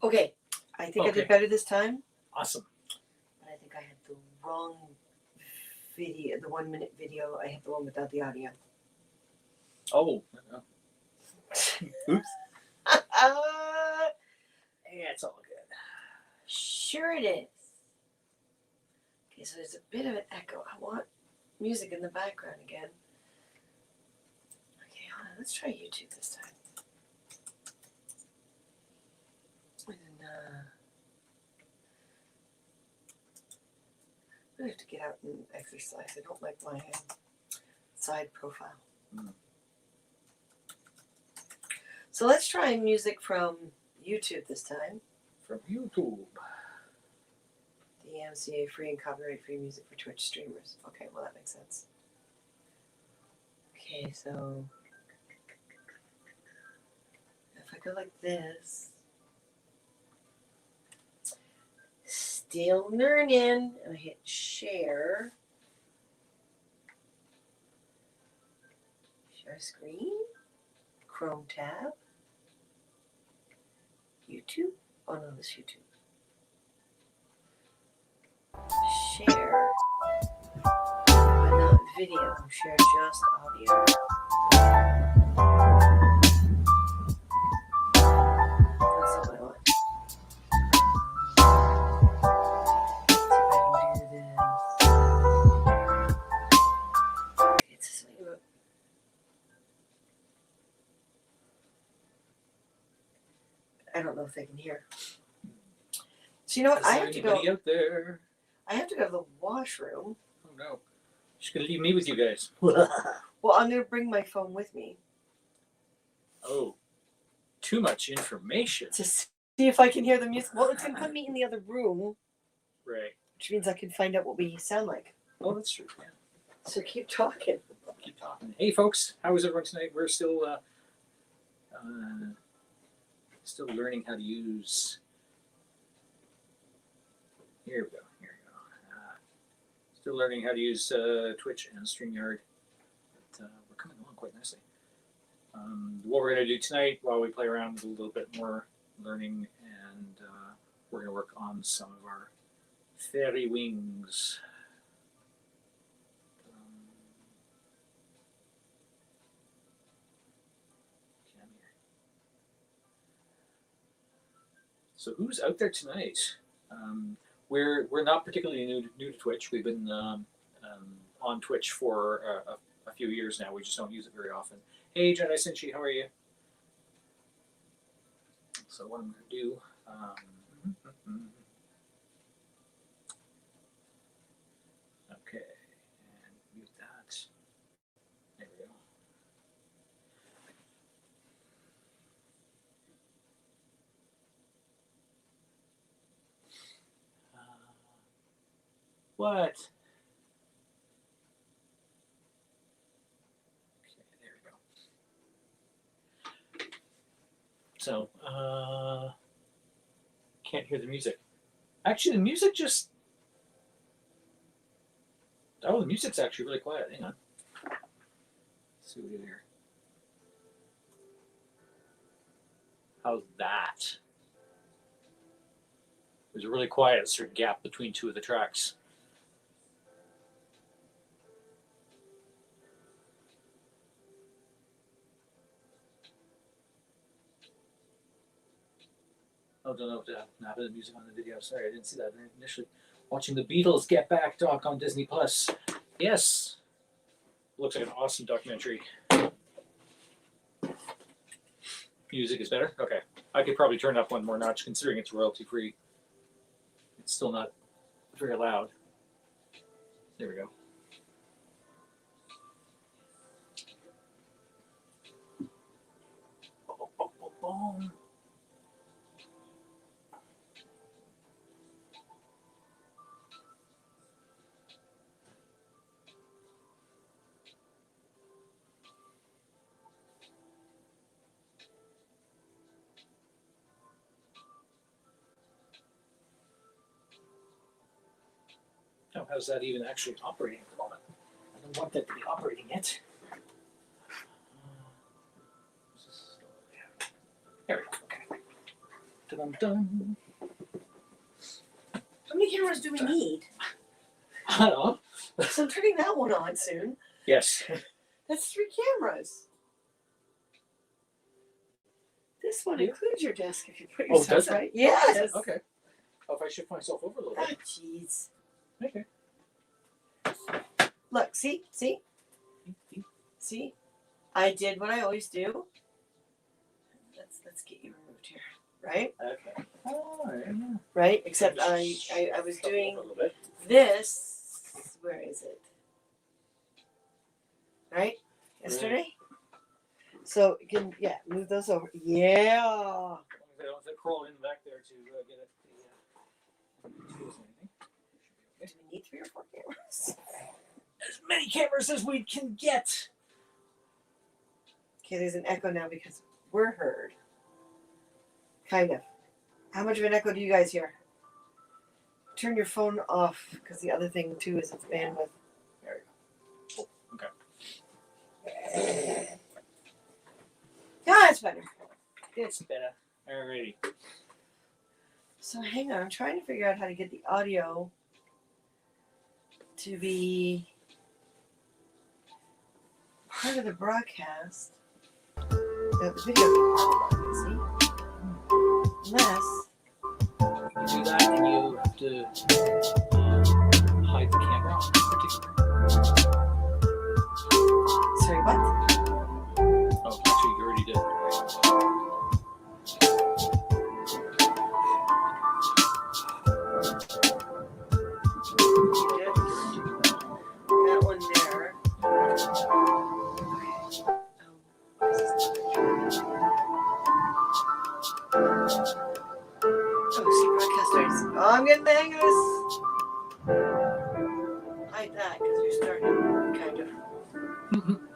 Okay, I think I Okay. did better this time, Awesome. but I think I had the wrong video, the 1 minute video. I had the one without the audio. Oh. Oops. Yeah, It's all good. sure it is. Okay, so there's a bit of an echo. I want music in the background again. Okay, hold on. Let's try YouTube this time. And, I have to get out and exercise. I don't like my side profile. Mm. So let's try music from YouTube this time. From YouTube. The MCA free and copyright free music for Twitch streamers. Okay, well that makes sense. Okay, so if I go like this, still learning, and I hit share. Share screen, Chrome tab, YouTube. Oh no, this YouTube. Share, but not video. Share just audio. That's not what I want. See if I can do this. It's something about. I don't know if they can hear. So you know what? Is I there have to go. anybody out there? I have to go to the washroom. Oh no. She's gonna leave me with you guys. Well, I'm gonna bring my phone with me Oh. Too much information. to see if I can hear the music. Well, it's gonna put me in the other room, Right. which means I can find out what we sound like. Oh, that's true. Yeah. So keep talking. Keep talking. Hey folks, how is everyone tonight? We're still learning how to use. Here we go. Still learning how to use Twitch and StreamYard. But, we're coming along quite nicely. What we're going to do tonight, while we play around with a little bit more learning, and we're going to work on some of our fairy wings. So who's out there tonight? We're not particularly new to Twitch. We've been on Twitch for a few years now. We just don't use it very often. Hey, Jedi Senshi, how are you? So what I'm going to do... okay, and mute that. There we go. What? Okay, there we go. So, can't hear the music. Actually, the music just... Oh, the music's actually really quiet. Hang on. Let's see what we do here. How's that? There's a really quiet sort of gap between two of the tracks. Oh, don't know what happened to the music on the video. Sorry, I didn't see that initially. Watching the Beatles Get Back doc on Disney Plus. Yes. Looks like an awesome documentary. Music is better? Okay. I could probably turn up one more notch considering it's royalty free. It's still not very loud. There we go. Boom. Now, how's that even actually operating at the moment? I don't want that to be operating yet. There we go. Okay. To Dun-dun-dun. How many cameras do we need? I don't know. So I'm turning that one on soon. Yes. That's 3 cameras. This one Yeah. includes your desk if you put Oh, yourself does it? right. Yes. Okay. Oh, if I shift myself over a little Ah, bit. jeez. Okay. Look, see? I did what I always do. Let's get you removed here, right? Okay. Oh, yeah. Right? Except I was Shuffle doing over a little bit. this. Where is it? Right? Yesterday? So you can move those over. Yeah. As long as I don't have to crawl in back there to get at the tools and anything. Do we need 3 or 4 cameras? As many cameras as we can get. Okay, there's an echo now because we're heard. Kind of. How much of an echo do you guys hear? Turn your phone off because the other thing too is its bandwidth. There we go. Yeah, it's better. It's better. Alrighty. So hang on, I'm trying to figure out how to get the audio to be part of the broadcast. The video can part of it, see? Unless You do that and you have to hide the camera on sorry, what? Oh, actually, you already did. That one there. Oh, see, broadcasters. Oh, I'm getting the hang of this. Hide that because you're starting kind of.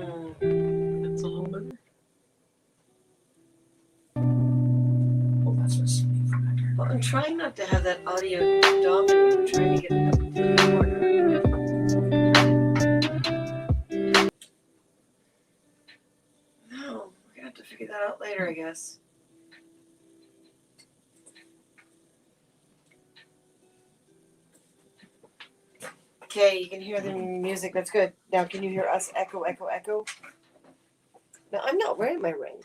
That's a little better. Oh, that's what's sitting from back here. Well, I'm trying not to have that audio dominate. I'm trying to get it up to the corner. No, we're gonna have to figure that out later, I guess. Okay, you can hear the music. That's good. Now, can you hear us echo, echo, echo? No, I'm not wearing my ring.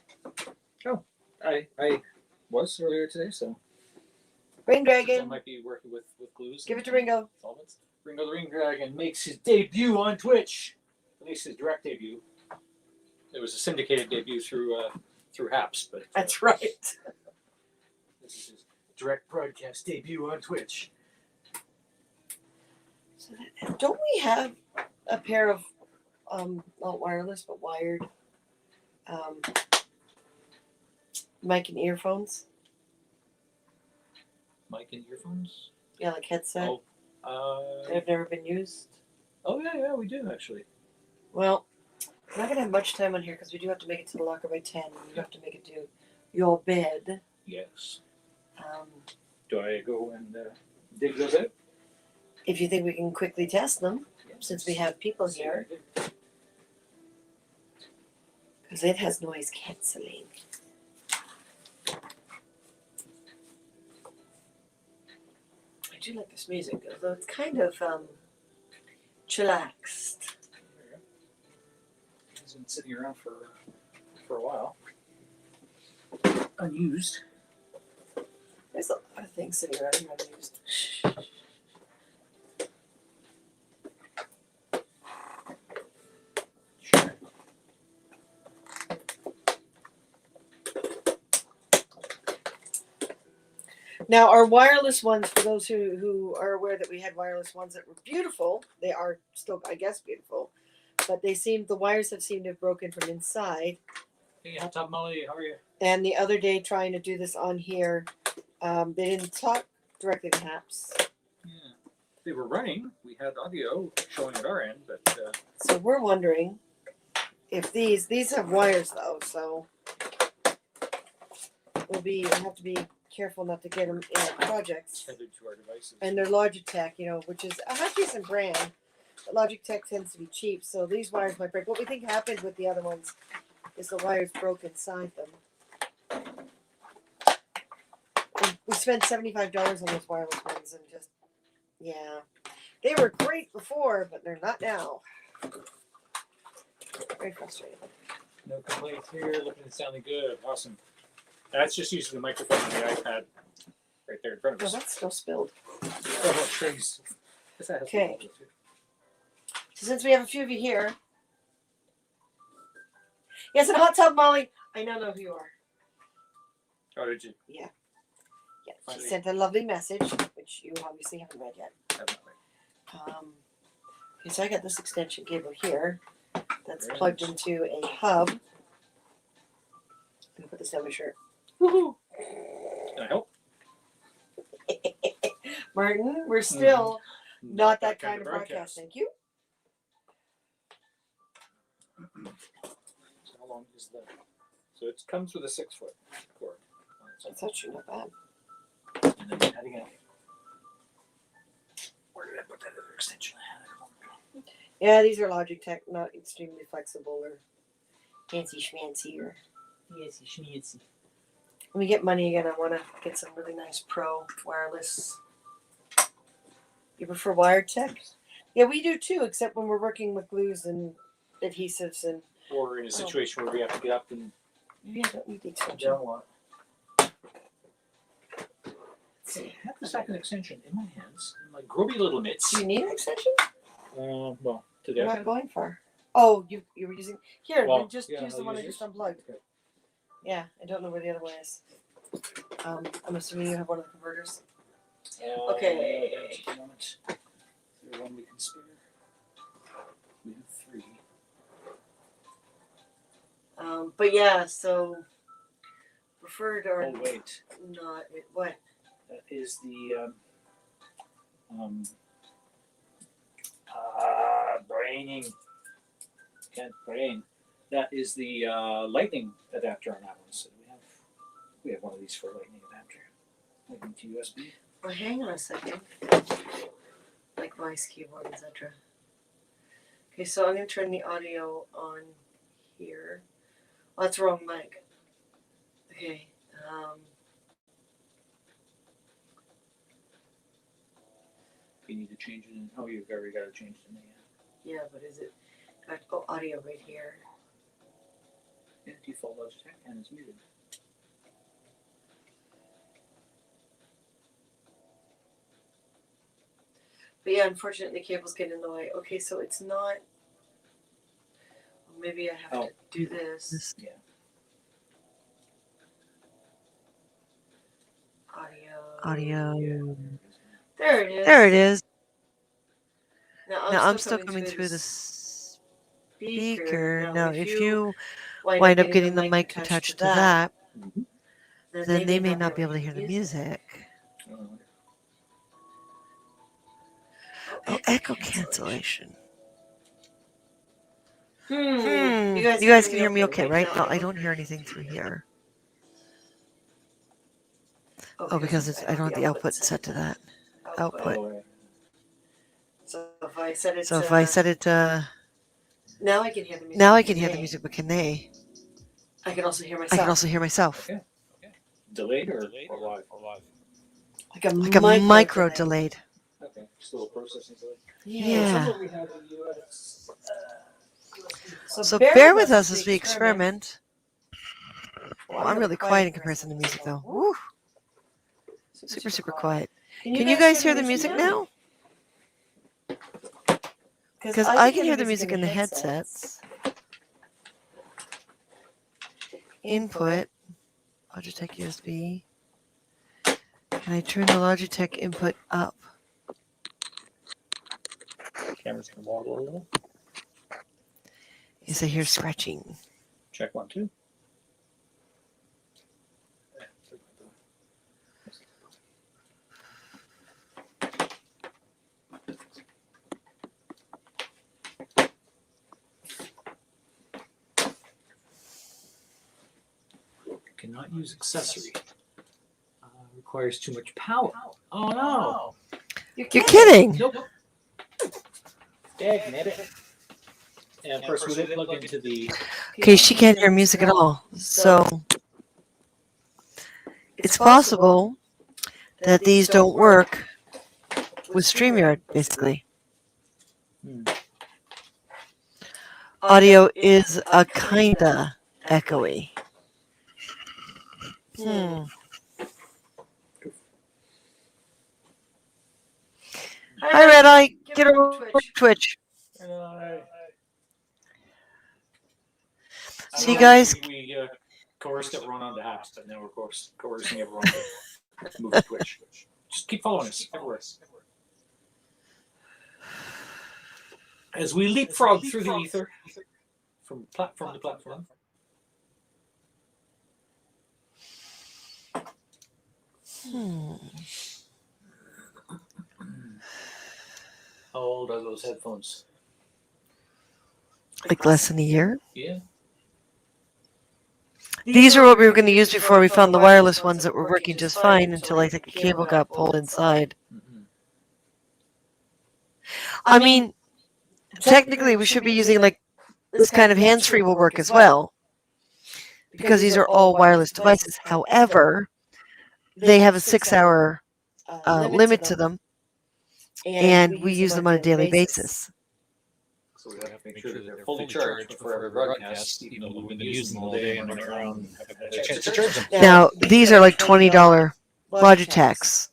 I was earlier today, so Ring I Dragon. might be working with glues. Give and it to Ringo. solvents. Ringo the Ring Dragon makes his debut on Twitch. At least his direct debut. It was a syndicated debut through Haps, but That's right. this is his direct broadcast debut on Twitch. So don't we have a pair of not wireless but wired mic and earphones? Mic and earphones. Yeah, like headset that have never been used. Oh yeah, we do actually. Well, we're not gonna have much time on here because we do have to make it to the locker by 10. You have to make it to your bed. Yes. Um, Do I go and dig those out? if you think we can quickly test them, Yes. since we have people here, because it has noise canceling. I do like this music, although it's kind of chillaxed. It's been sitting around for a while, unused. There's a lot of things sitting around here unused. Sure. Now, our wireless ones, for those who are aware that we had wireless ones that were beautiful, they are still, I guess, beautiful, but the wires have seemed to have broken from inside. Hey, Hot Tub Molly, how are you? And the other day, trying to do this on here, they didn't talk directly to Haps. Yeah. They were running. We had audio showing at our end, but So we're wondering if these have wires though, so we have to be careful not to get them in our projects. Tethered to our devices. And they're Logitech, which is a half decent brand. But Logitech tends to be cheap, so these wires might break. What we think happened with the other ones is the wires broke inside them. We spent $75 on those wireless ones, and just they were great before, but they're not now. Very frustrating. No complaints here. Looking and sounding good. Awesome. That's just using the microphone on the iPad right there in front of Oh, us. that's still spilled. Oh, trees. Okay. So since we have a few of you here, yes, and Hot Tub Molly, I now know who you are. Oh, did you? Yeah, she Finally. sent a lovely message, which you obviously haven't read yet. Definitely. Okay, so I got this extension cable here that's Very plugged nice. into a hub. I'm gonna put this down my shirt. Woohoo! Can I help? Martin, we're still not that kind of broadcast. Thank you. So how long is that? So it comes with a 6-foot cord. That's actually not bad. And then heading out. Where did I put that other extension? Yeah, these are Logitech, not extremely flexible or fancy schmancy or. Fancy schmancy. When we get money again, I want to get some really nice pro wireless. You prefer wired tech? Yeah, we do too, except when we're working with glues and adhesives and. Or in a situation where we have to get up and Maybe I don't need the extension. down a lot. I have the second extension in my hands, in my grubby little mitts. Do you need an extension? Well, to You're the not going far. Oh, you were using here. Well, Then just yeah, use the I'll one I use just unplugged. Okay. Yeah, I don't know where the other one is. I'm assuming you have one of the converters. Okay. Just a moment. Is there one we can spare? We have 3. But yeah, so preferred or Oh wait, not? What? that is the braining. Can't brain. That is the lightning adapter on that one. So we have one of these for lightning adapter. Lightning to USB. Well, hang on a second. Like voice keyboard, etc. Okay, so I'm gonna turn the audio on here. Oh, that's the wrong mic. Okay. You need to change it in. Oh, you've already got to change it in the Yeah, but is it? Oh, audio right here. default Logitech and it's muted. But yeah, unfortunately, cables get in the way. Okay, so it's not. Well, maybe I have to do this. Yeah. Audio. Audio. There it is. There it is. Now Now I'm still coming through the speaker. Now, if you wind up getting the mic attached to that, then they may not be able to hear the music. Oh, echo cancellation. You guys can hear me okay, right? No, I don't hear anything through here. Oh, because I don't have the output set to that. Output. So if I set it. So if I set it, now I can hear the music. now I can hear the music, but can they? I can also hear I myself. can also hear myself. Okay. Delayed or live? Like a micro delayed. Okay, just a little processing delay. Yeah. That's what we have in the US. So bear with us as we experiment. Well, I'm really quiet in comparison to music, though. Woo. Super, super quiet. Can you guys hear the music now? Because I can hear the music in the headsets. Input. Logitech USB. Can I turn the Logitech input up? Camera's gonna wobble a little. Yes, I hear scratching. Check 1, 2. Cannot use accessory. Requires too much power. Oh no! You're kidding. Nope. Dagnabbit. And of course, with it plugged into the. Okay, she can't hear music at all. So it's possible that these don't work with StreamYard, basically. Audio is a kinda echoey. Hi, Red Eye. Get over Twitch. See, guys. We coerced everyone onto apps, but now we're coercing everyone to move to Twitch. Just keep following us everywhere. As we leapfrog through the ether, from platform to platform. How old are those headphones? Like less than a year. Yeah. These are what we were going to use before we found the wireless ones that were working just fine until I think a cable got pulled inside. I mean, technically we should be using like this kind of hands-free will work as well, because these are all wireless devices. However, they have a 6-hour limit to them, and we use them on a daily basis. So we have to make sure that they're fully charged before every broadcast, even though we've been using them all day and running around and haven't had a chance to charge them. Now, these are like $20 Logitechs,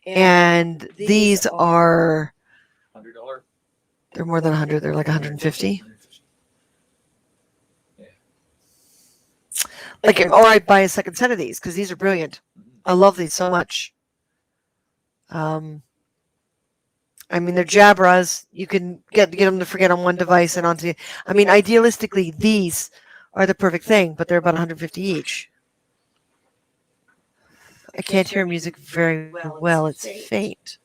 and these are $100? they're more than 100. They're like 150. Yeah. Like, or I'd buy a second set of these because these are brilliant. I love these so much. I mean, they're Jabras. You can get them to forget on one device and onto. I mean, idealistically, these are the perfect thing, but they're about 150 each. I can't hear music very well. It's faint.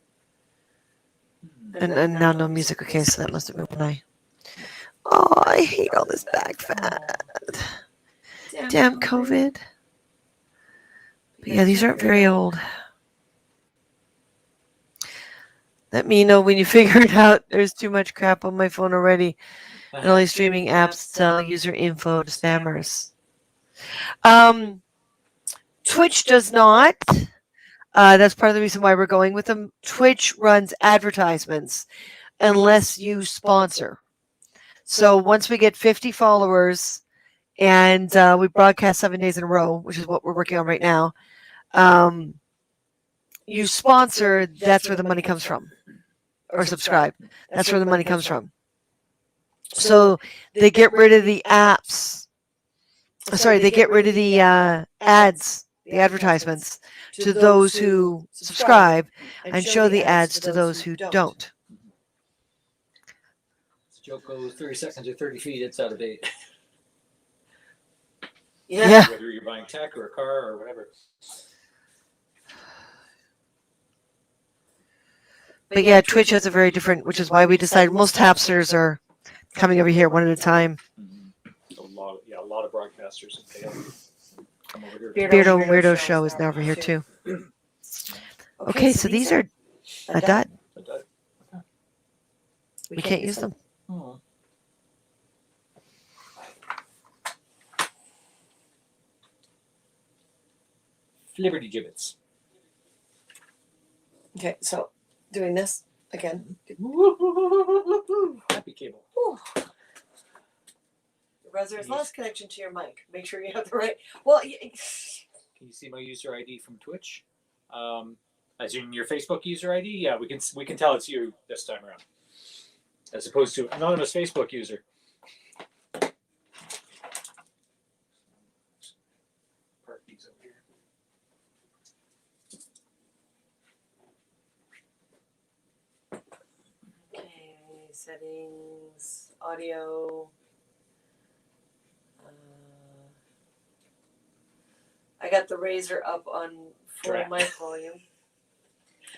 And now no music. Okay, so that must have been when I. Oh, I hate all this back fat. Damn COVID. But yeah, these aren't very old. Let me know when you figure it out. There's too much crap on my phone already. And all these streaming apps sell user info to spammers. Twitch does not. That's part of the reason why we're going with them. Twitch runs advertisements unless you sponsor. So once we get 50 followers and we broadcast 7 days in a row, which is what we're working on right now, you sponsor, that's where the money comes from. Or subscribe. That's where the money comes from. So they get rid of the apps. Sorry, they get rid of the ads, the advertisements, to those who subscribe and show the ads to those who don't. This joke goes 30 seconds or 30 feet, it's out of date. Yeah. Whether you're buying tech or a car or whatever. But yeah, Twitch has a very different, which is why we decided most tapsters are coming over here one at a time. A lot of broadcasters have failed. Come over here. Beardo Weirdo Show is now over here too. Okay, so these are a dot. We can't use them. Oh. Liberty gibbets. Okay, so doing this again. Happy cable. Rez, there's less connection to your mic. Make sure you have the right. Well, Can you see my user ID from Twitch? As in your Facebook user ID? Yeah, we can tell it's you this time around, as opposed to anonymous Facebook user. Park these over here. okay, settings, audio. I got the Razer up on full Drat. mic volume.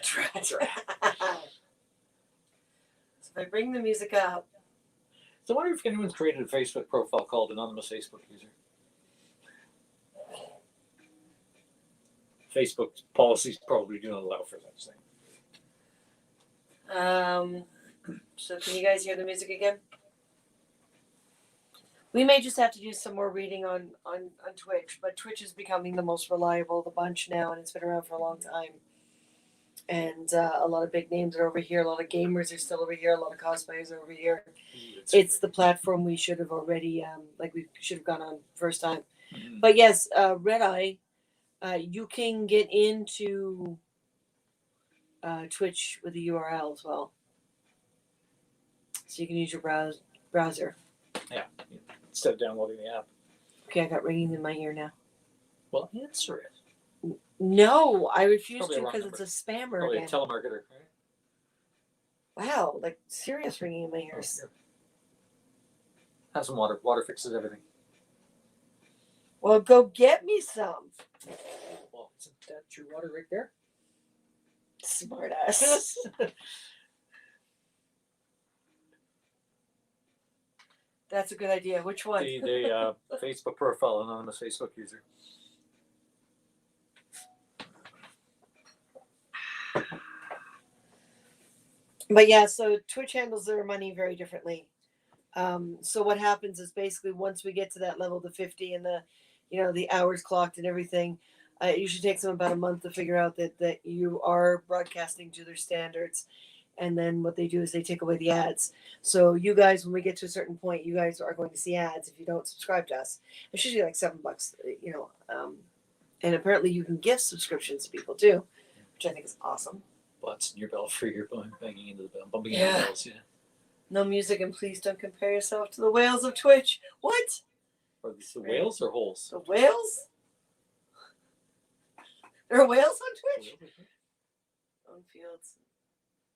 Drat. So if I bring the music up, So I wonder if anyone's created a Facebook profile called Anonymous Facebook User. Facebook policies probably do not allow for such thing. So can you guys hear the music again? We may just have to do some more reading on Twitch, but Twitch is becoming the most reliable of the bunch now, and it's been around for a long time. And a lot of big names are over here. A lot of gamers are still over here. A lot of cosplayers are over here. It's the platform we should have already, we should have gone on first time. Mhm. But yes, Red Eye, you can get into Twitch with the URL as well. So you can use your browser. Yeah, instead of downloading the app. Okay, I got ringing in my ear now. Well, answer it. No, I refuse Probably to a wrong because it's a spammer Probably a again. telemarketer, right? Wow, like serious ringing in my ears. Here. Have some water. Water fixes everything. Well, go get me some. Well, isn't that your water right there? Smart ass. That's a good idea. Which one? The Facebook profile, anonymous Facebook user. But yeah, so Twitch handles their money very differently. So what happens is basically once we get to that level, the 50 and the hours clocked and everything, it usually takes them about a month to figure out that you are broadcasting to their standards. And then what they do is they take away the ads. So you guys, when we get to a certain point, you guys are going to see ads if you don't subscribe to us. It's usually like $7, and apparently you can gift subscriptions to people too, which I think is awesome. Butts in your bell for your banging into the bell, bumping Yeah. into the bells, yeah. No music, and please don't compare yourself to the whales of Twitch. What? Are these the whales or holes? The whales? There are whales on Twitch? On fields.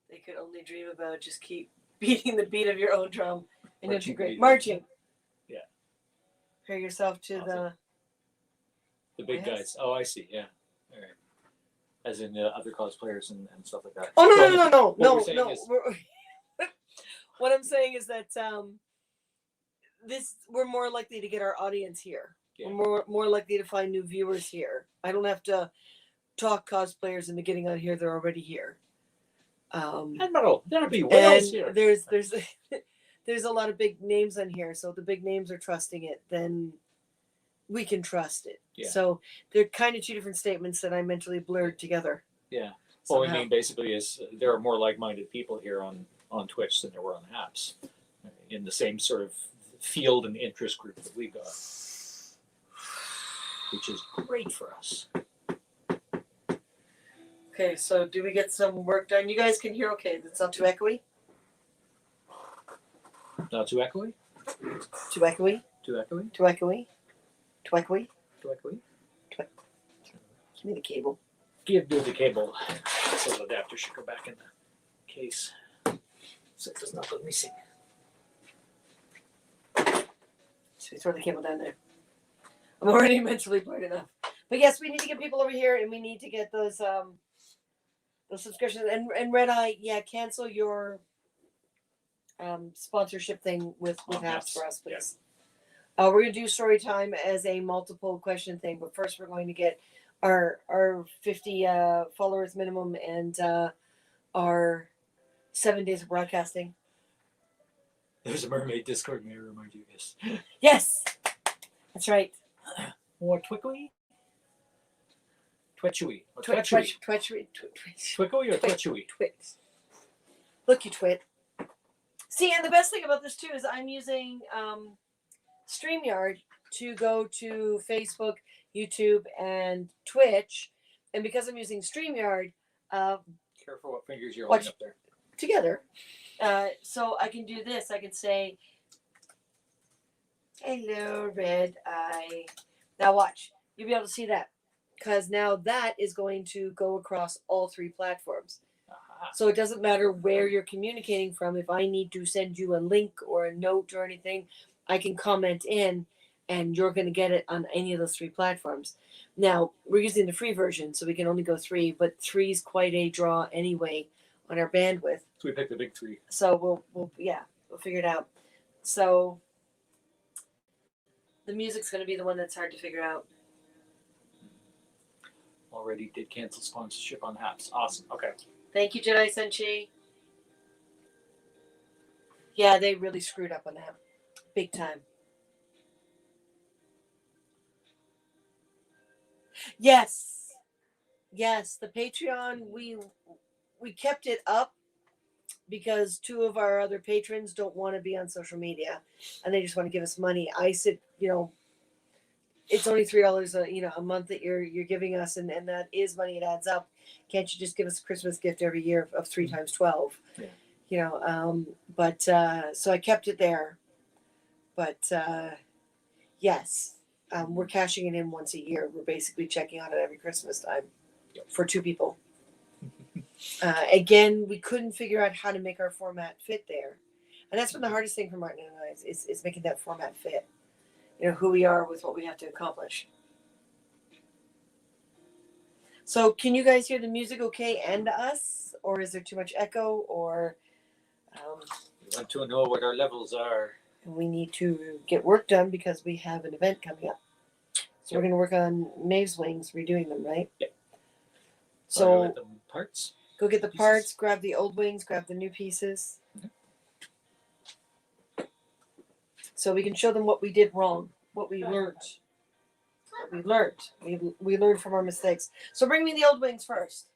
They could only dream about just keep beating the beat of your own drum. And it'd be great. Marching. Yeah. Compare yourself to Awesome. The big Whales? guys. Oh, I see. Yeah. All right. As in other cosplayers and stuff like that. Oh, What no. we're saying is- What I'm saying is that we're more likely to get our audience here. Yeah. We're more likely to find new viewers here. I don't have to talk cosplayers into getting on here. They're already here. Admiral, there'll be whales And here. there's a lot of big names on here. So if the big names are trusting it, then we can trust it. Yeah. So they're kind of two different statements that I mentally blurred together. Yeah. What we somehow. mean basically is there are more like-minded people here on Twitch than there were on apps in the same sort of field and interest group that we've got, which is great for us. Okay, so do we get some work done? You guys can hear okay. That's not too echoey? Not too echoey? Too echoey? Too echoey? Too echoey? Too echoey? Too echoey? Give me the cable. Give the cable. So the adapter should go back in the case. So it does not let me see. So we throw the cable down there. I'm already mentally blurred enough. But yes, we need to get people over here, and we need to get those subscriptions. And Red Eye, yeah, cancel your sponsorship thing with apps for us, please. Yeah. We're gonna do story time as a multiple question thing, but first we're going to get our 50 followers minimum and our 7 days of broadcasting. There's a mermaid Discord, may I remind you guys. Yes, that's right. Or Twickly? Twitchery. Or Twitch. Twickly or Twitchery? Twit. Look, you twit. See, and the best thing about this too is I'm using StreamYard to go to Facebook, YouTube, and Twitch, and because I'm using StreamYard, Careful what fingers you're Watch. holding up there. together, so I can do this. I can say, "Hello, Red Eye." Now watch. You'll be able to see that because now that is going to go across all 3 platforms. Aha. So it doesn't matter where you're communicating from. If I need to send you a link or a note or anything, I can comment in and you're going to get it on any of those 3 platforms. Now, we're using the free version, so we can only go 3, but 3 is quite a draw anyway on our bandwidth. So we picked the big 3. So we'll figure it out. So the music's going to be the one that's hard to figure out. already did cancel sponsorship on Haps. Awesome. Okay. Thank you, Jedi Senshi. Yeah, they really screwed up on that. Big time. Yes. Yes, the Patreon, we kept it up because two of our other patrons don't want to be on social media and they just want to give us money. I said, it's only $3 a month that you're giving us, and that is money. It adds up. Can't you just give us a Christmas gift every year of 3 times 12? Yeah. But so I kept it there. But yes, we're cashing it in once a year. We're basically checking on it every Christmas time for 2 people. Again, we couldn't figure out how to make our format fit there, and that's been the hardest thing for Martin and I is making that format fit. Who we are with what we have to accomplish. So can you guys hear the music okay and us, or is there too much echo, or We want to know what our levels are. we need to get work done because we have an event coming up. So we're going to work on Maeve's Wings, redoing them, right? Yep. So With the parts. go get the Pieces. parts, grab the old wings, grab the new pieces. So we can show them what we did wrong, what we learned. We learned from our mistakes. So bring me the old wings first.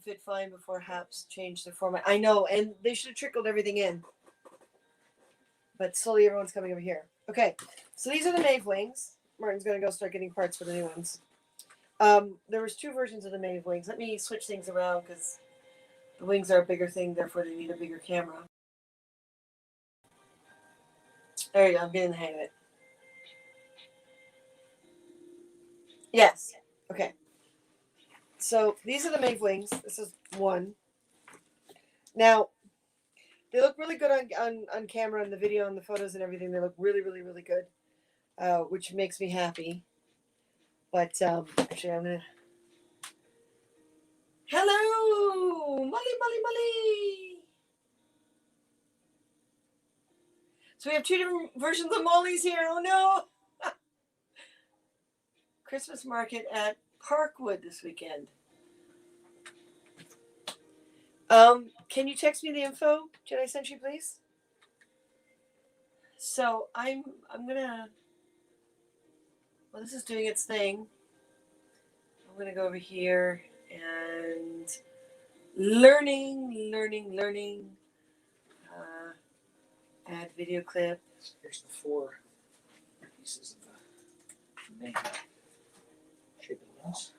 Fit fine before Haps changed the format. I know, and they should have trickled everything in. But slowly everyone's coming over here. Okay, so these are the Maeve wings. Martin's going to go start getting parts for the new ones. There was 2 versions of the Maeve wings. Let me switch things around because the wings are a bigger thing, therefore they need a bigger camera. There you go, I'm getting the hang of it. Yes. Okay. So these are the Maeve wings. This is one. Now, they look really good on camera and the video and the photos and everything. They look really, really, really good, which makes me happy. But actually, I'm gonna. Hello, Molly. So we have 2 different versions of Molly's here. Oh no! Christmas market at Parkwood this weekend. Can you text me the info? Jedi Senshi, please? So I'm gonna. Well, this is doing its thing. I'm gonna go over here and learning. Add video clip. Here's the 4 pieces of the main shape of the wings.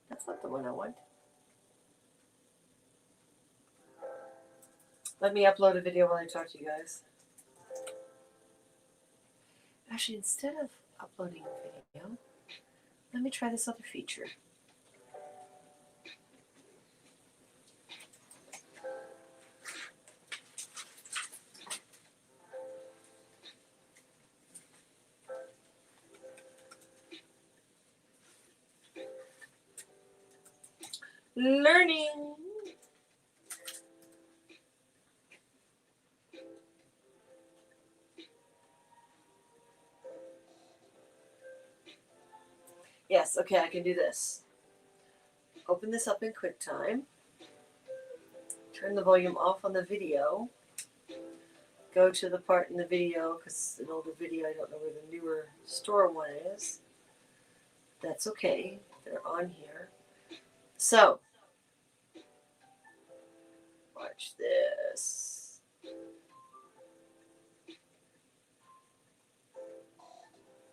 That's not the one I want. Let me upload a video while I talk to you guys. Actually, instead of uploading a video, let me try this other feature. Learning. Yes, okay, I can do this. Open this up in QuickTime. Turn the volume off on the video. Go to the part in the video, because an older video, I don't know where the newer store one is. That's okay, they're on here. So, watch this.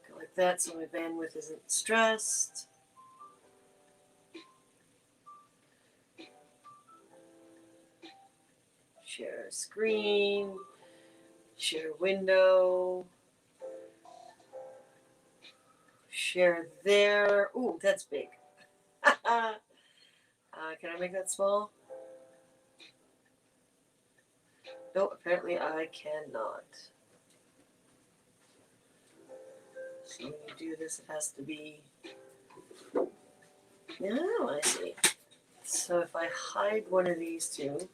Go like that so my bandwidth isn't stressed. Share screen, share window, share there. Ooh, that's big. Can I make that small? No, apparently I cannot. So when you do this, it has to be Now I see. So if I hide one of these two,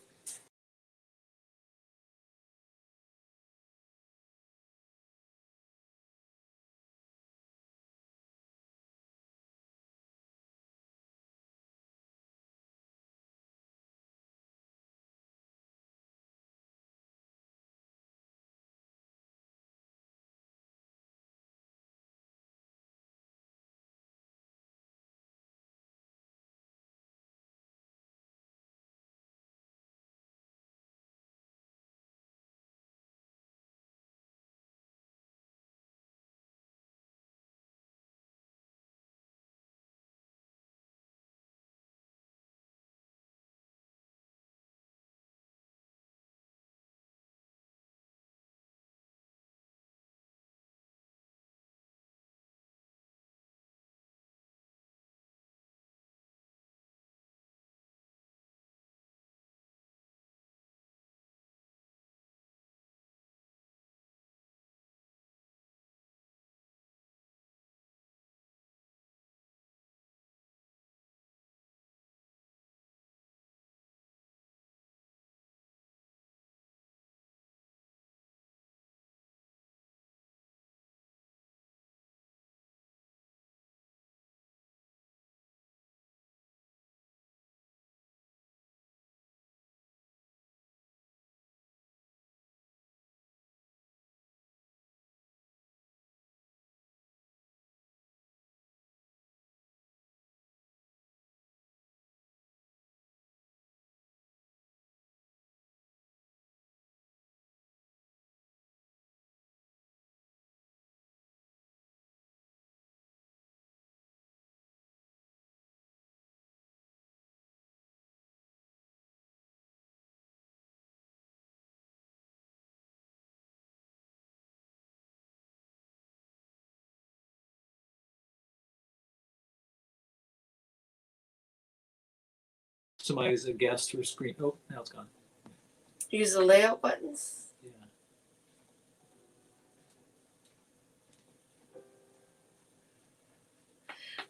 Somebody's a guest or screen. Oh, now it's gone. use the layout buttons. Yeah.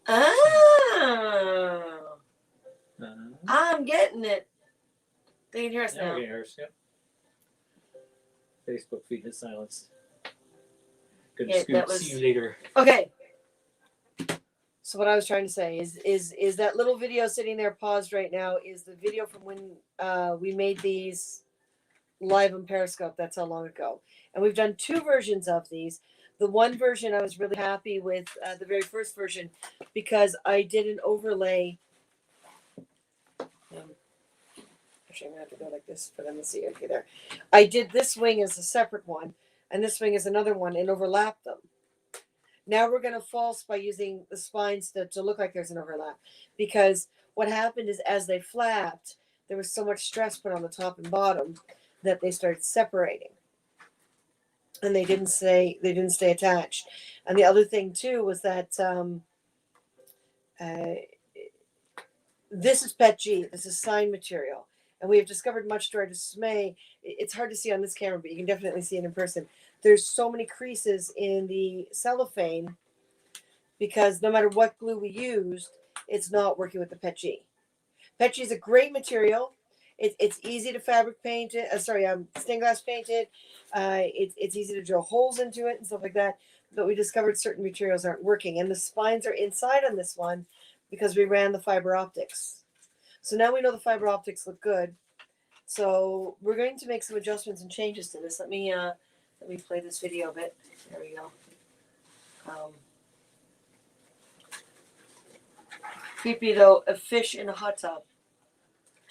Oh, Uh, I'm getting it. They can hear us now now. we can hear us. Yep. Facebook feed is silenced. Good Yeah, scoop. that was- See you later. Okay. So what I was trying to say is that little video sitting there paused right now is the video from when we made these live on Periscope. That's how long ago. And we've done two versions of these. The one version I was really happy with, the very first version, because I did an overlay. Actually, I'm gonna have to go like this for them to see. Okay, there. I did this wing as a separate one, and this wing is another one, and overlapped them. Now we're going to false by using the spines to look like there's an overlap, because what happened is as they flapped, there was so much stress put on the top and bottom that they started separating, and they didn't stay attached. And the other thing too was that this is PETG. This is sign material, and we have discovered much to our dismay. It's hard to see on this camera, but you can definitely see it in person. There's so many creases in the cellophane because no matter what glue we used, it's not working with the PETG. PETG is a great material. It's easy to fabric paint it. Stained glass paint it. It's easy to drill holes into it and stuff like that. But we discovered certain materials aren't working, and the spines are inside on this one because we ran the fiber optics. So now we know the fiber optics look good. So we're going to make some adjustments and changes to this. Let me play this video a bit. There we go. Creepy though, a fish in a hot tub.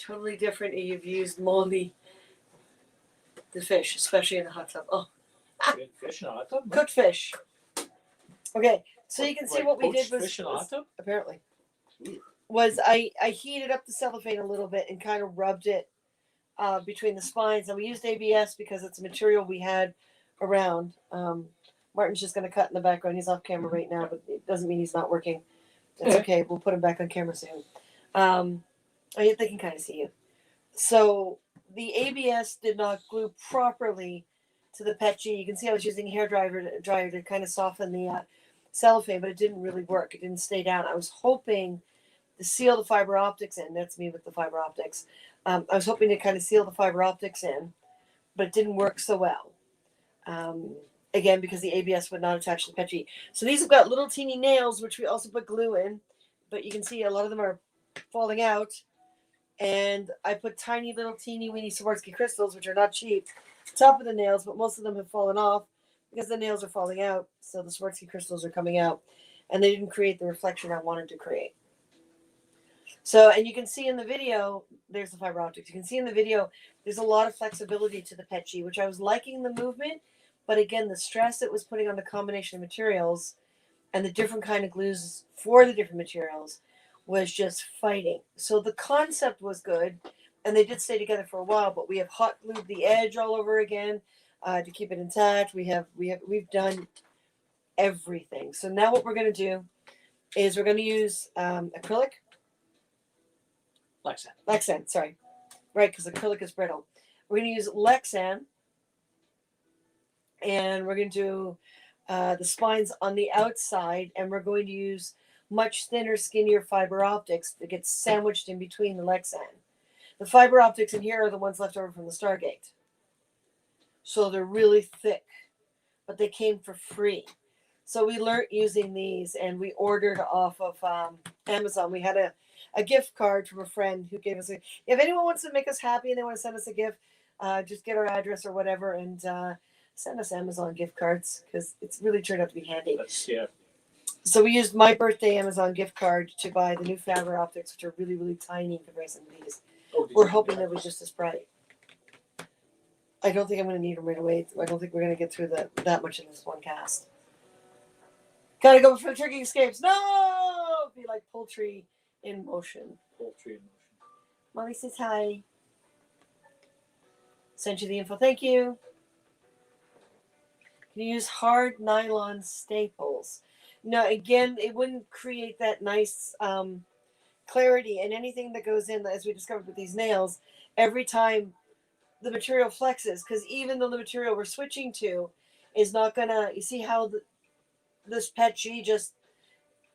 Totally different if you've used moldy the fish, especially in a hot tub. Oh, Good fish in a hot tub? cooked fish. Okay, so you can see what we did was fish in a hot tub? apparently was I heated up the cellophane a little bit and kind of rubbed it between the spines, and we used ABS because it's a material we had around. Martin's just going to cut in the background. He's off camera right now, but it doesn't mean he's not working. It's okay. We'll put him back on camera soon. They can kind of see you. So the ABS did not glue properly to the PETG. You can see I was using a hair dryer to kind of soften the cellophane, but it didn't really work. It didn't stay down. I was hoping to seal the fiber optics in. That's me with the fiber optics. I was hoping to kind of seal the fiber optics in, but it didn't work so well. Again, because the ABS would not attach to the Petchy. So these have got little teeny nails, which we also put glue in, but you can see a lot of them are falling out. And I put tiny little teeny weeny Swarovski crystals, which are not cheap, top of the nails, but most of them have fallen off because the nails are falling out. So the Swarovski crystals are coming out, and they didn't create the reflection I wanted to create. So, and you can see in the video, there's the fiber optics. You can see in the video, there's a lot of flexibility to the Petchy, which I was liking the movement, but again, the stress it was putting on the combination of materials and the different kind of glues for the different materials was just fighting. So the concept was good, and they did stay together for a while, but we have hot glued the edge all over again to keep it intact. We've done everything. So now what we're going to do is we're going to use acrylic. Lexan, sorry. Right, because acrylic is brittle. We're going to use Lexan, and we're going to do the spines on the outside, and we're going to use much thinner, skinnier fiber optics that get sandwiched in between the Lexan. The fiber optics in here are the ones left over from the Stargate. So they're really thick, but they came for free. So we learned using these, and we ordered off of Amazon. We had a gift card from a friend who gave us if anyone wants to make us happy and they want to send us a gift, just get our address or whatever and send us Amazon gift cards because it's really turned out to be handy. So we used my birthday Amazon gift card to buy the new fiber optics, which are really, really tiny in comparison to these. We're hoping that was just as bright. I don't think I'm going to need them right away. I don't think we're going to get through that much in this one cast. Gotta go for the tricky escapes. No! Be like poultry in motion. Molly says hi. Sent you the info. Thank you. Can you use hard nylon staples? No, again, it wouldn't create that nice clarity. And anything that goes in, as we discovered with these nails, every time the material flexes, because even though the material we're switching to is not gonna, you see how this Petchy just,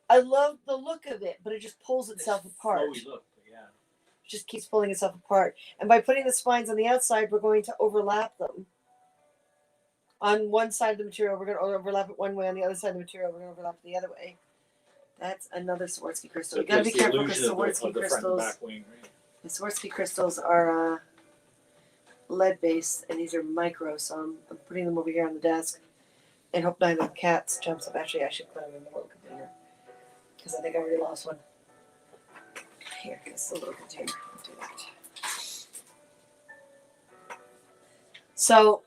I love the look of it, but it just pulls itself apart. Look, yeah. It just keeps pulling itself apart. And by putting the spines on the outside, we're going to overlap them. On one side of the material, we're going to overlap it one way. On the other side of the material, we're going to overlap it the other way. That's another Swarovski crystal. You got to be careful because Swarovski crystals. Right? The Swarovski crystals are lead based, and these are micro. So I'm putting them over here on the desk, and hope neither of the cats jumps up. Actually, I should put them in the little container because I think I already lost one. Here, it's the little container. I'll do that. So.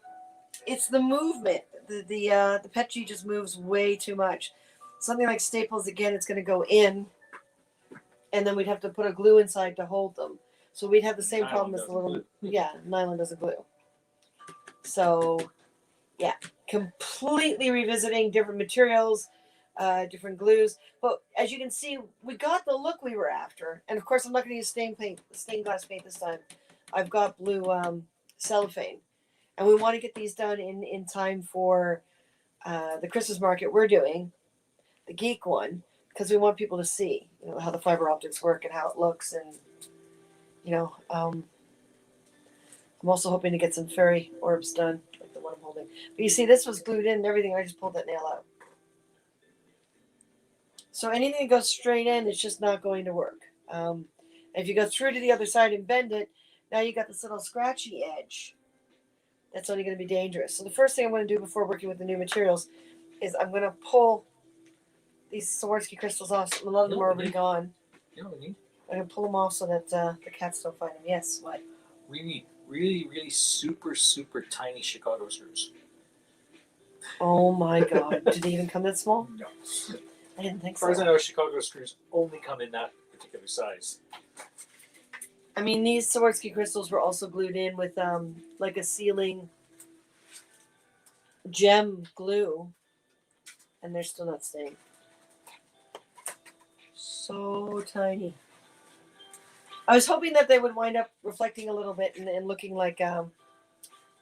It's the movement. The Petchy just moves way too much. Something like staples, again, it's going to go in, and then we'd have to put a glue inside to hold them. So we'd have the same problem as the little, nylon doesn't glue. So, yeah, completely revisiting different materials, different glues. But as you can see, we got the look we were after. And of course, I'm not going to use stained glass paint this time. I've got blue cellophane. And we want to get these done in time for the Christmas market we're doing, the geek one, because we want people to see, how the fiber optics work and how it looks. And, I'm also hoping to get some fairy orbs done, like the one I'm holding. But you see, this was glued in and everything. I just pulled that nail out. So anything that goes straight in, it's just not going to work. If you go through to the other side and bend it, now you got this little scratchy edge. That's only going to be dangerous. So the first thing I'm going to do before working with the new materials is I'm going to pull these Swarovski crystals off. A lot of them are already gone. You know what we need? I'm going to pull them off so that the cats don't find them. Yes, what? We need really, really super, super tiny Chicago screws. Oh my God. Did they even come that small? No. I didn't think As far as so. I know, Chicago screws only come in that particular size. I mean, these Swarovski crystals were also glued in with like a sealing gem glue, and they're still not staying. So tiny. I was hoping that they would wind up reflecting a little bit and looking like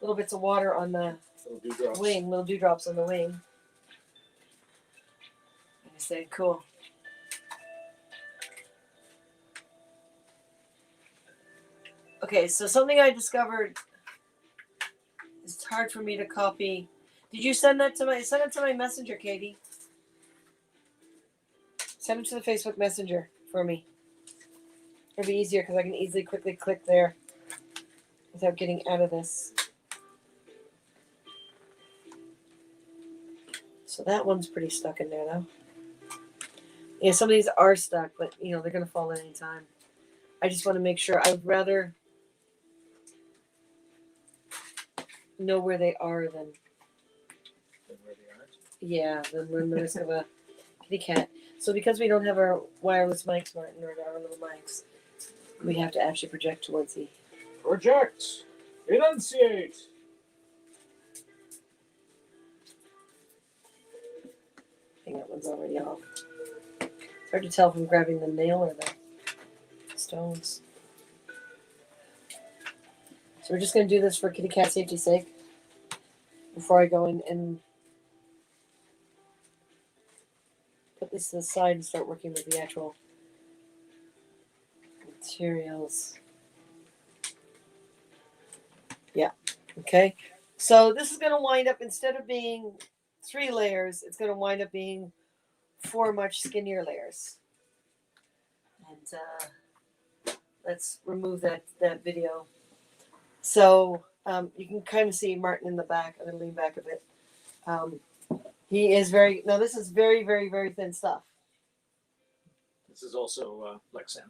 little bits of water on the wing, little dewdrops on the wing. And I said, cool. Okay, so something I discovered. It's hard for me to copy. Did you send it to my messenger, Katie? Send it to the Facebook Messenger for me. It'll be easier because I can easily quickly click there without getting out of this. So that one's pretty stuck in there though. Yeah, some of these are stuck, but you know, they're gonna fall at any time. I just want to make sure. I'd rather know where they are than Where they are. yeah, than run the risk of a kitty cat. So because we don't have our wireless mics, Martin, or our little mics, we have to actually project towards the. Project. Enunciate. I think that one's already off. It's hard to tell if I'm grabbing the nail or the stones. So we're just going to do this for kitty cat safety's sake before I go in and put this to the side and start working with the actual materials. Yeah. Okay. So this is going to wind up, instead of being 3 layers, it's going to wind up being 4 much skinnier layers. And let's remove that video. So you can kind of see Martin in the back. I'm going to lean back a bit. He is this is very, very, very thin stuff. This is also Lexan.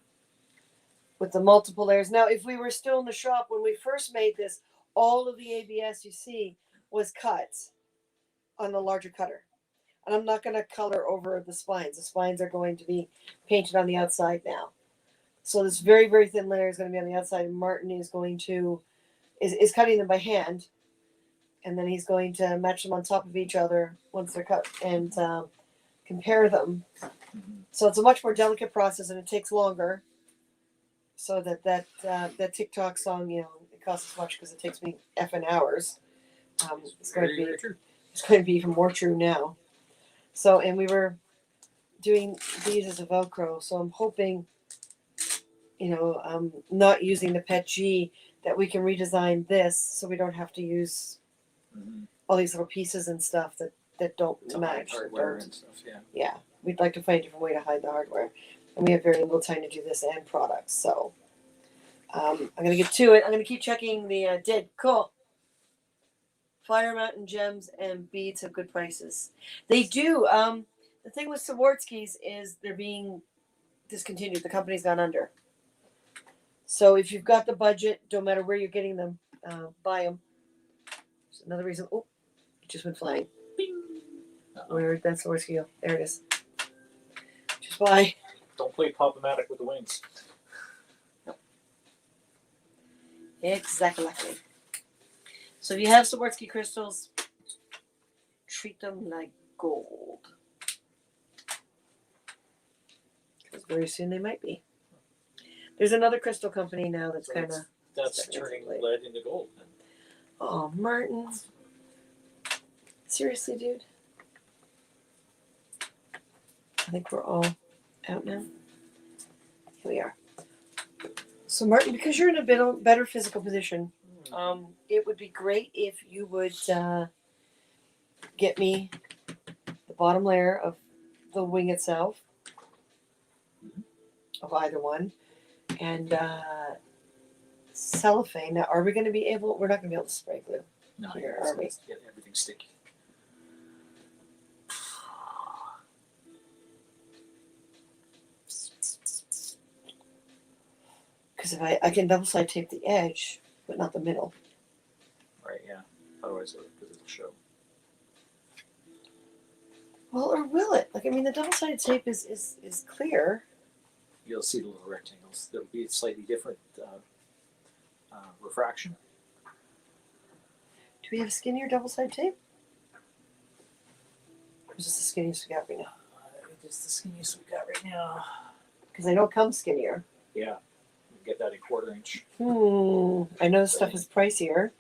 With the multiple layers. Now, if we were still in the shop when we first made this, all of the ABS you see was cut on the larger cutter. And I'm not going to color over the spines. The spines are going to be painted on the outside now. So this very, very thin layer is going to be on the outside, and Martin is going to is cutting them by hand, and then he's going to match them on top of each other once they're cut and compare them. Mm-hmm. So it's a much more delicate process, and it takes longer. So that TikTok song, you know, it costs as much because it takes me effing hours. It's going to be true. It's going to be even more true now. So, and we were doing these as a Velcro, so I'm hoping, you know, not using the PET G, that we can redesign this so we don't have to use all these little pieces and stuff that don't match. Hardware and stuff, yeah. Yeah, we'd like to find a different way to hide the hardware. And we have very little time to do this and products. So I'm going to get to it. I'm going to keep checking the did. Cool. Fire Mountain gems and beads have good prices. They do. The thing with Swarovski's is they're being discontinued. The company's gone under. So if you've got the budget, don't matter where you're getting them, buy them. There's another reason. Oh, it just went flying. Where did that Swarovski go? There it is. Just why. Don't play Pop-O-Matic with the wings. Nope. Exactly. So if you have Swarovski crystals, treat them like gold. Because very soon they might be. There's another crystal company now that's kind of... That's turning lead into gold. Oh, Martin. Seriously, dude? I think we're all out now. Here we are. So, Martin, because you're in a better physical position, it would be great if you would get me the bottom layer of the wing itself, of either one, and cellophane. Now, are we going to be able? We're not going to be able to spray glue. No, Here, yeah, are we? get everything sticky. Because if I can double side tape the edge, but not the middle. Right, yeah. Otherwise, it'll show. Well, or will it? Like, I mean, the double-sided tape is clear. You'll see the little rectangles. There'll be a slightly different refraction. Do we have skinnier double-sided tape? Or is this the skinniest we got right now? It's the skinniest we got right now. Because I know it comes skinnier. Yeah. Get that a 1/4 inch. I know this stuff is pricier,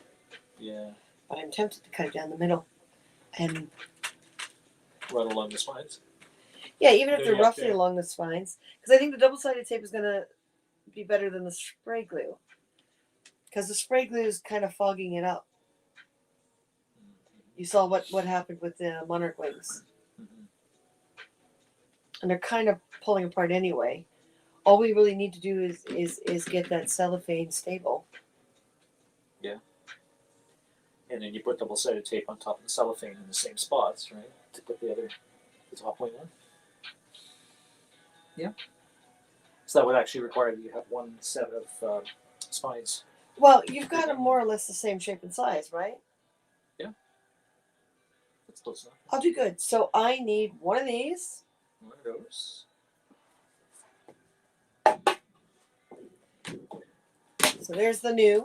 Yeah. but I'm tempted to cut it down the middle. And Run along the spines. yeah, even if they're Yeah, roughly yeah. along the spines. Because I think the double-sided tape is going to be better than the spray glue. because the spray glue is kind of fogging it up. You saw what happened with the monarch wings, Mhm. and they're kind of pulling apart anyway. All we really need to do is get that cellophane stable. And then you put double-sided tape on top of the cellophane in the same spots, right? To put the top wing on. Yeah. So that would actually require that you have one set of spines. Well, you've got them more or less the same shape and size, right? That's close enough. I'll do good. So I need one of these. One of those. So there's the new.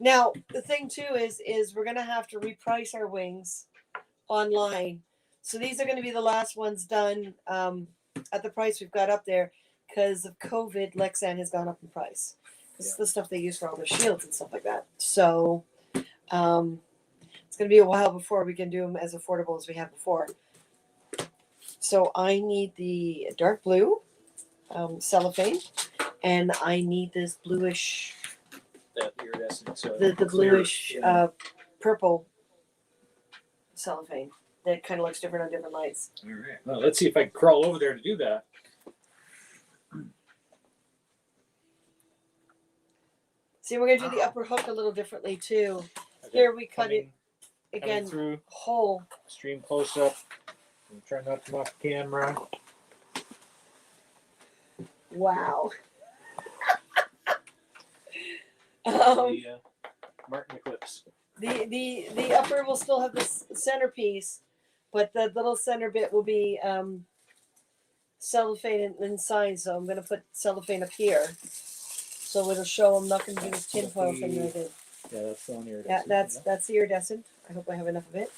Now the thing too is we're gonna have to reprice our wings online. So these are going to be the last ones done at the price we've got up there because of COVID. Lexan has gone up in price. This is the stuff they use for all their shields and stuff like that. So it's going to be a while before we can do them as affordable as we have before. So I need the dark blue cellophane, and I need this bluish, That iridescent. the clear, bluish yeah. purple cellophane that kind of looks different on different lights. All right. Well, let's see if I can crawl over there to do that. See, we're going to do the upper hook a little differently too. Okay. Here we cut it Coming again through. whole. Stream close up. Try not to knock the camera. Wow. The Martin Eclipse. The upper will still have this centerpiece, but the little center bit will be cellophane inside. So I'm going to put cellophane up here, so it'll show I'm not going to do this tinfoil thing that I did. Yeah, that's the one iridescent. Yeah, that's the iridescent. I hope I have enough of it.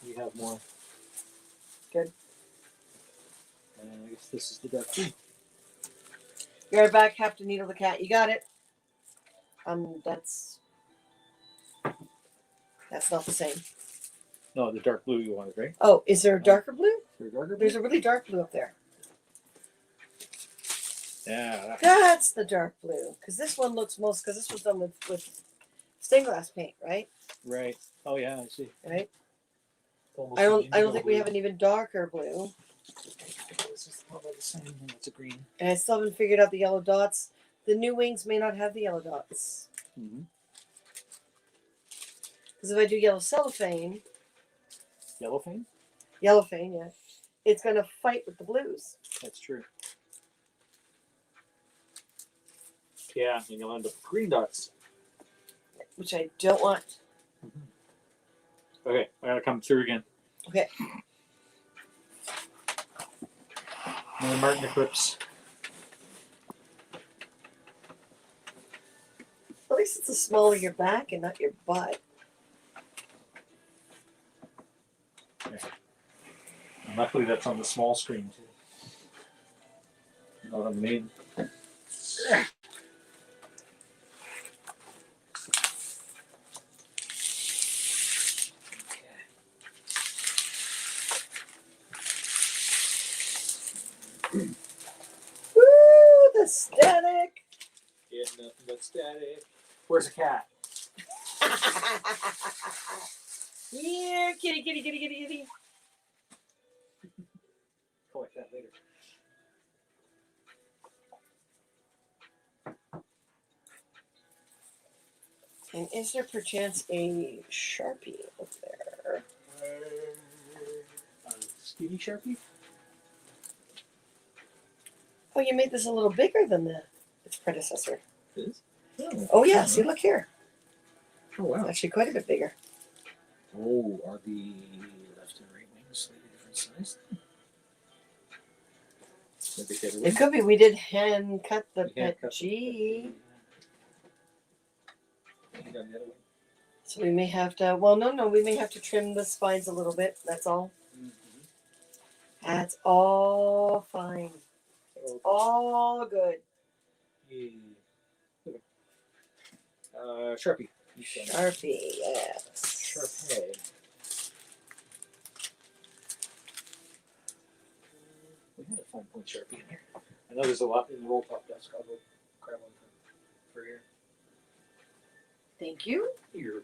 We have more. Good. And I guess this is the dark blue. You're right back. Have to needle the cat. You got it. That's not the same. No, the dark blue you wanted, right? Oh, is there a darker blue? Is there a darker blue? There's a really dark blue up there. Yeah. That's the dark blue. Because this one looks most, because this was done with stained glass paint, right? Right. Oh yeah, I see. Right. Almost I don't indigo think we blue. have an even darker blue. This is probably the same. It's a green. And I still haven't figured out the yellow dots. The new wings may not have the yellow dots. Mm-hmm. Because if I do yellow cellophane, Yellowfane? yeah, it's going to fight with the blues. That's true. Yeah, and you'll end up with green dots. Which I don't want. Okay, I gotta come through again. Okay. Another Martin Eclipse. At least it's a smaller your back and not your butt. And luckily that's on the small screen too. Not on the main. Woo, the static. Yeah, nothing but static. Where's the cat? Here, kitty, kitty, kitty, kitty, kitty. Collect that later. And is there perchance a Sharpie up there? Skinny Sharpie? Oh, you made this a little bigger than its predecessor. It is? Oh, yeah. See, look here. Oh, wow. It's actually quite a bit bigger. Oh, are the left and right wings slightly different size? It could be. We did hand cut the We hand cut G. You got the other way. So we may have to, well, no, we may have to trim the spines a little bit. That's all. Mm-hmm. That's all fine. It's all good. Yeah. Okay. Sharpie. Sharpie, yes. Sharpie. We had a 5-point Sharpie in here. I know there's a lot in the roll top desk. I'll go grab one. for here. Thank you. You're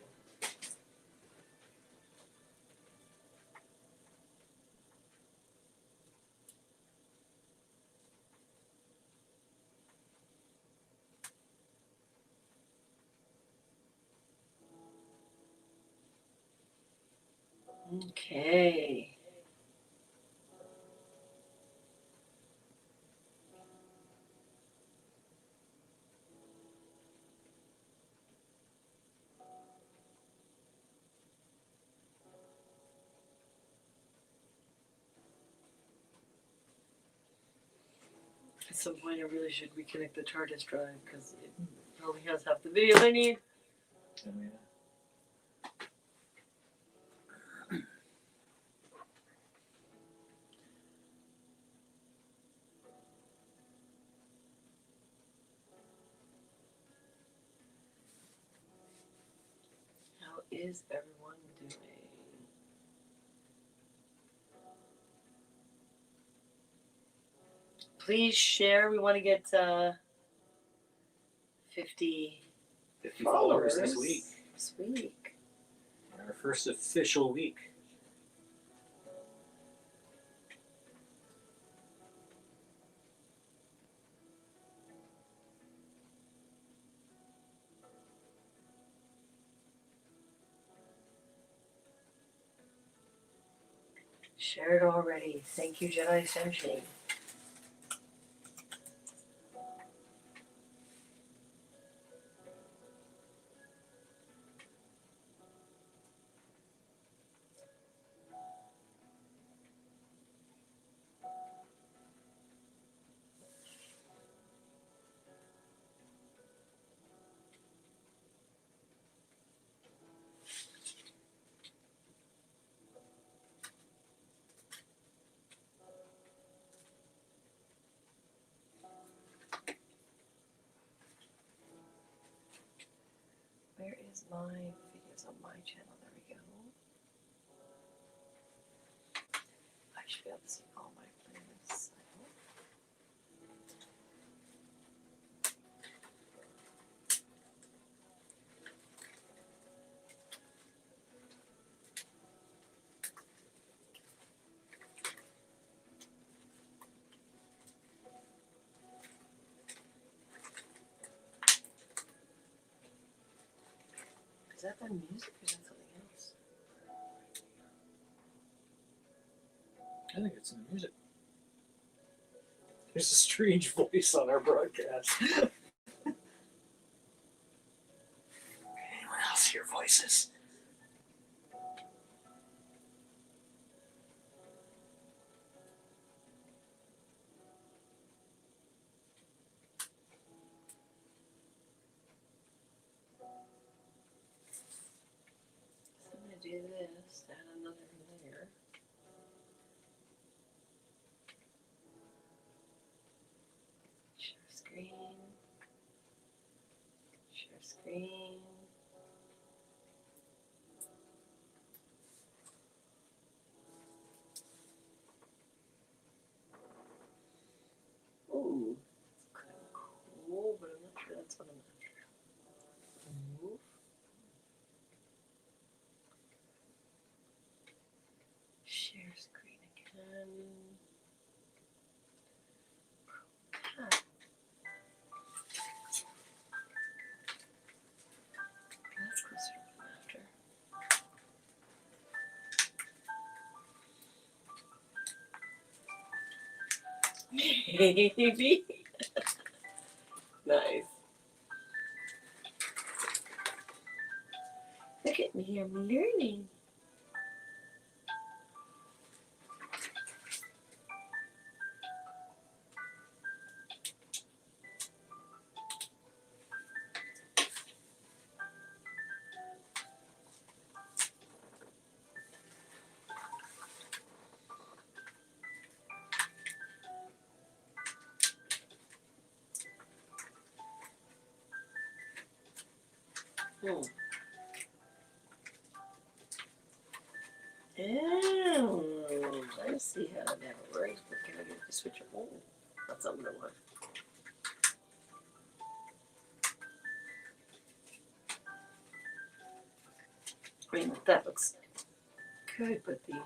Okay. At some point, I really should reconnect the TARDIS drive because it probably has half the videos I need. How is everyone doing? Please share. We want to get 50 50 followers this week. Our first official week. Share it already. Thank you, Jedi Senshi. Where is my videos on my channel? There we go. I should be able to see all my playlists. Is that the music or is that something else? I think it's in the music. There's a strange voice on our broadcast. Anyone else hear voices? So I'm going to do this, add another layer. Share screen. Share screen. Ooh, kind of cool, but I'm not sure that's what I'm after. Move. Share screen again. Ah. That's closer to what I'm after. Maybe. Nice. Look at me, I'm learning. Oh, I see how that works, but can I get the switch? Oh, that's something I want. mean, that looks good, but the. I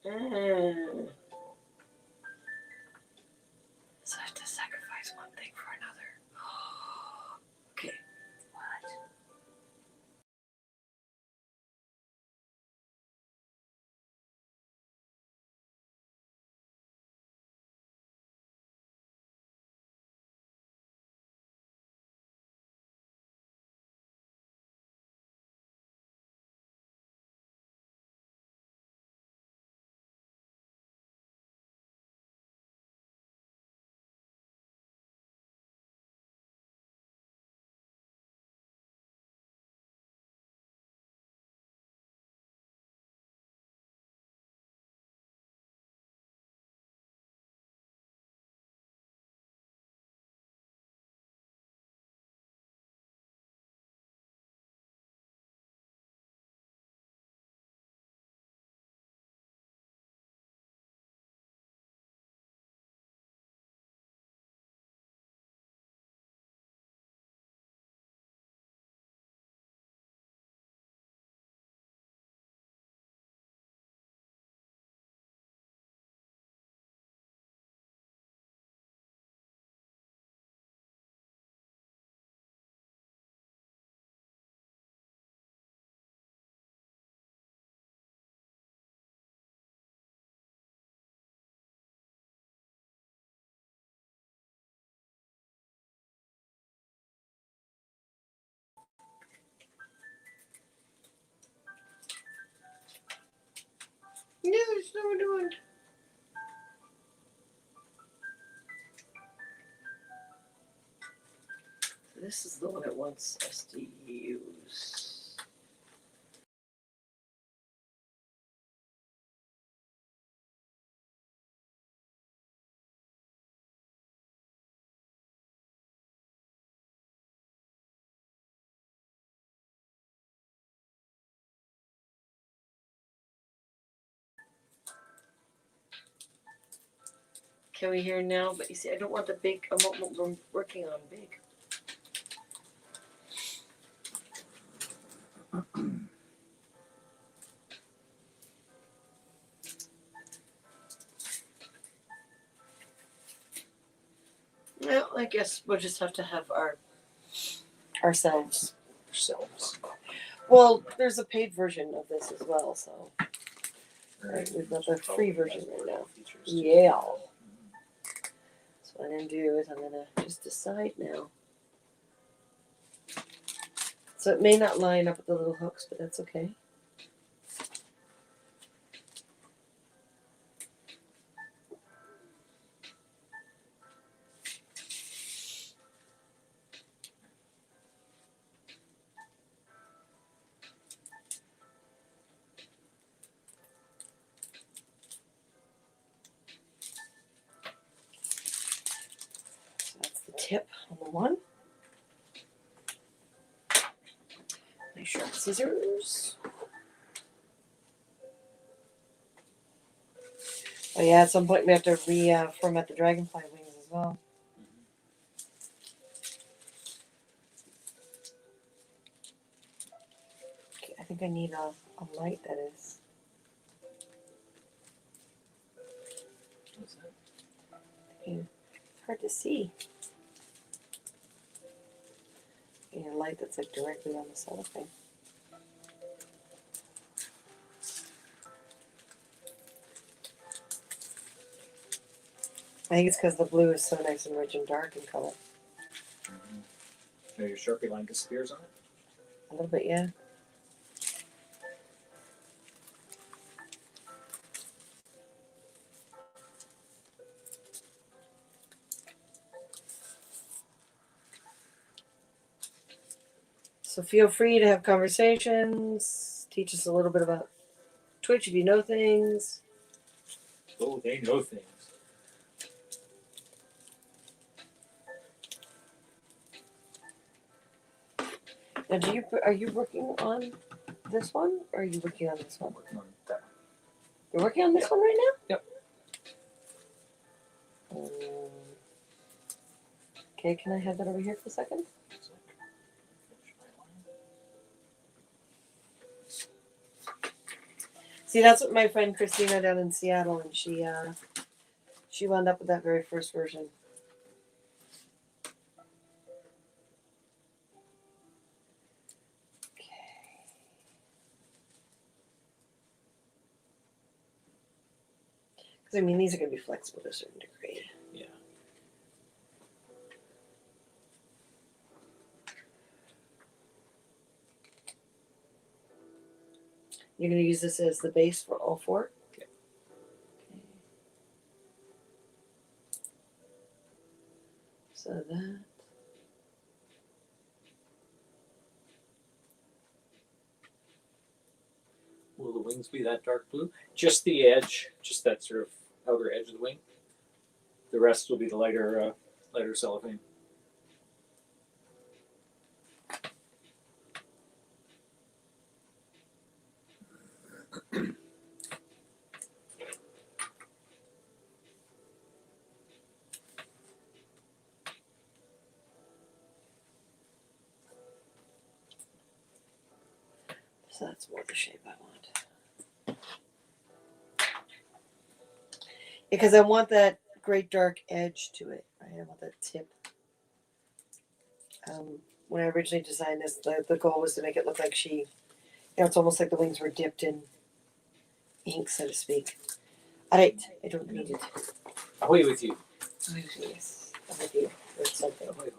wonder. So I have to sacrifice one thing for another. Okay. What? No, it's not what I want. This is the one it wants us to use. Can we hear now? But you see, I don't want the big. I want what we're working on big. Well, I guess we'll just have to have ourselves. Ourselves. Well, there's a paid version of this as well, so Right. we've got the free version right now. Features. Yeah. So what I'm gonna do is I'm gonna just decide now. So it may not line up with the little hooks, but that's okay. So that's the tip on the one. My sharp scissors. Oh yeah, at some point we have to format the dragonfly wings as well. Okay, I think I need a light that is. What's that? It's hard to see. I need a light that's like directly on the cellophane. I think it's because the blue is so nice and rich and dark in color. Now your Sharpie line disappears on it? A little bit, yeah. So feel free to have conversations. Teach us a little bit about Twitch if you know things. Oh, they know things. Now, are you working on this one, or are you working on this I'm one? working on that. You're working on this one right now? Yep. Okay, can I have that over here for a second? See, that's what my friend Christina down in Seattle, and she wound up with that very first version. Okay. Because I mean, these are going to be flexible to a certain degree. Yeah. You're going to use this as the base for all four? Okay. So that. Will the wings be that dark blue? Just the edge, just that sort of outer edge of the wing. The rest will be the lighter cellophane. So that's more the shape I want. Because I want that great dark edge to it. Right? I want that tip. When I originally designed this, the goal was to make it look like it's almost like the wings were dipped in ink, so to speak. Alright, I don't need it. Away with you. Yes, I'm with you. There's something. Away.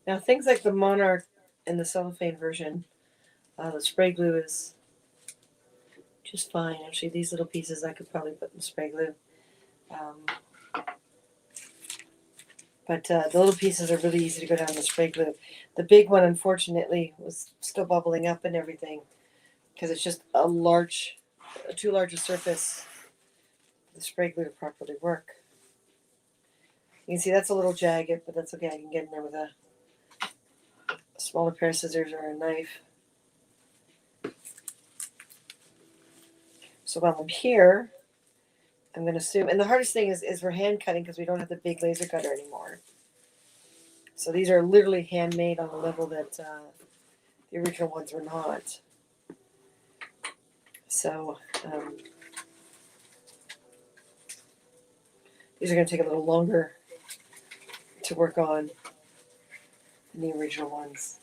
Now, things like the Monarch and the cellophane version, the spray glue is just fine. Actually, these little pieces I could probably put in spray glue. But the little pieces are really easy to go down the spray glue. The big one, unfortunately, was still bubbling up and everything because it's just too large a surface for the spray glue to properly work. You can see that's a little jagged, but that's okay. I can get in there with a smaller pair of scissors or a knife. So while I'm here, I'm going to assume, and the hardest thing is we're hand cutting because we don't have the big laser cutter anymore. So these are literally handmade on a level that the original ones were not. So these are going to take a little longer to work on than the original ones.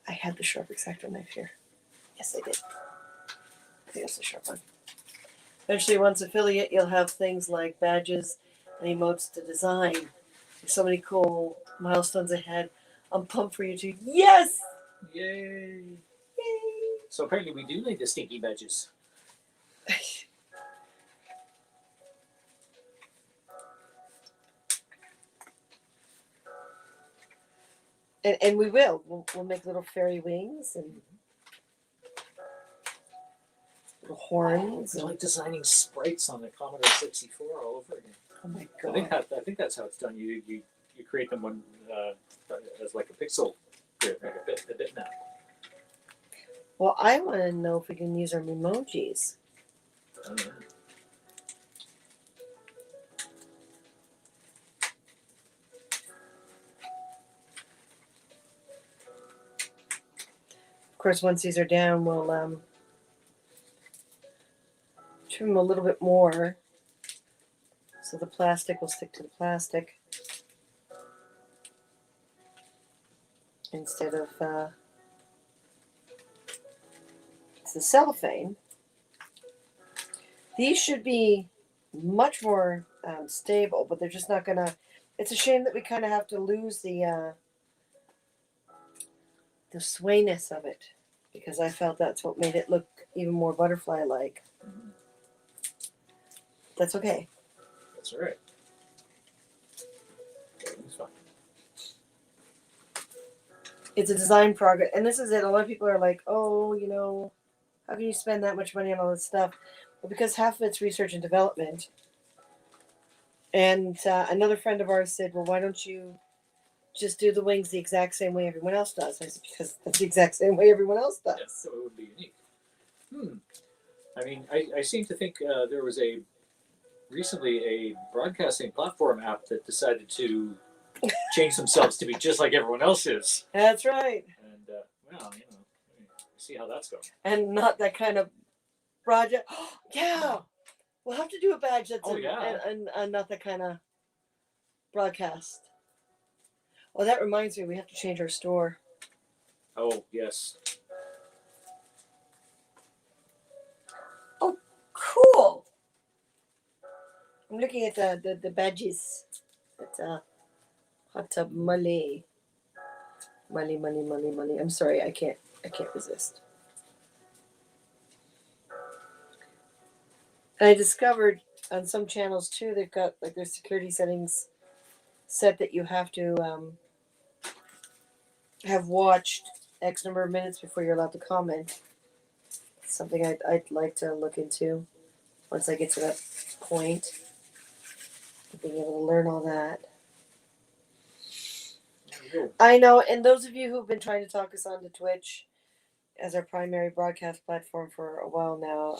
I had the sharp X-Acto knife here. Yes, I did. I think that's the sharp one. Eventually, once affiliate, you'll have things like badges and emotes to design. There's so many cool milestones ahead. I'm pumped for you too. Yes! Yay! Yay! So apparently we do need the stinky badges. And we will. We'll make little fairy wings and little horns. It's like designing sprites on the Commodore 64 all over again. Oh my I god. think that's how it's done. You create them when as like a pixel grid, like a bitmap. Well, I want to know if we can use our emojis. Of course, once these are down, we'll trim them a little bit more so the plastic will stick to the plastic instead of it's the cellophane. These should be much more stable, but they're just not gonna. It's a shame that we kind of have to lose the swayness of it, because I felt that's what made it look even more butterfly-like. that's okay. That's all right. Everything's fine. It's a design progress, and this is it. A lot of people are like, "Oh, you know, how can you spend that much money on all this stuff?" Well, because half of it's research and development. And another friend of ours said, "Well, why don't you just do the wings the exact same way everyone else does?" I said, "Because that's the exact same way everyone else does." Yeah, so it would be unique. I mean, I seem to think there was recently a broadcasting platform app that decided to change themselves to be just like everyone else is. That's right. And, well, see how that's going. And not that kind of project. Yeah. We'll have to do a badge that's not that kind of broadcast. Oh, that reminds me, we have to change our store. Oh, yes. Oh, cool. I'm looking at the badges. It's Hot Tub Mully. Mully. I'm sorry, I can't resist. And I discovered on some channels too, they've got like their security settings set that you have to have watched X number of minutes before you're allowed to comment. It's something I'd like to look into once I get to that point. Being able to learn all that. I know, and those of you who've been trying to talk us onto Twitch as our primary broadcast platform for a while now,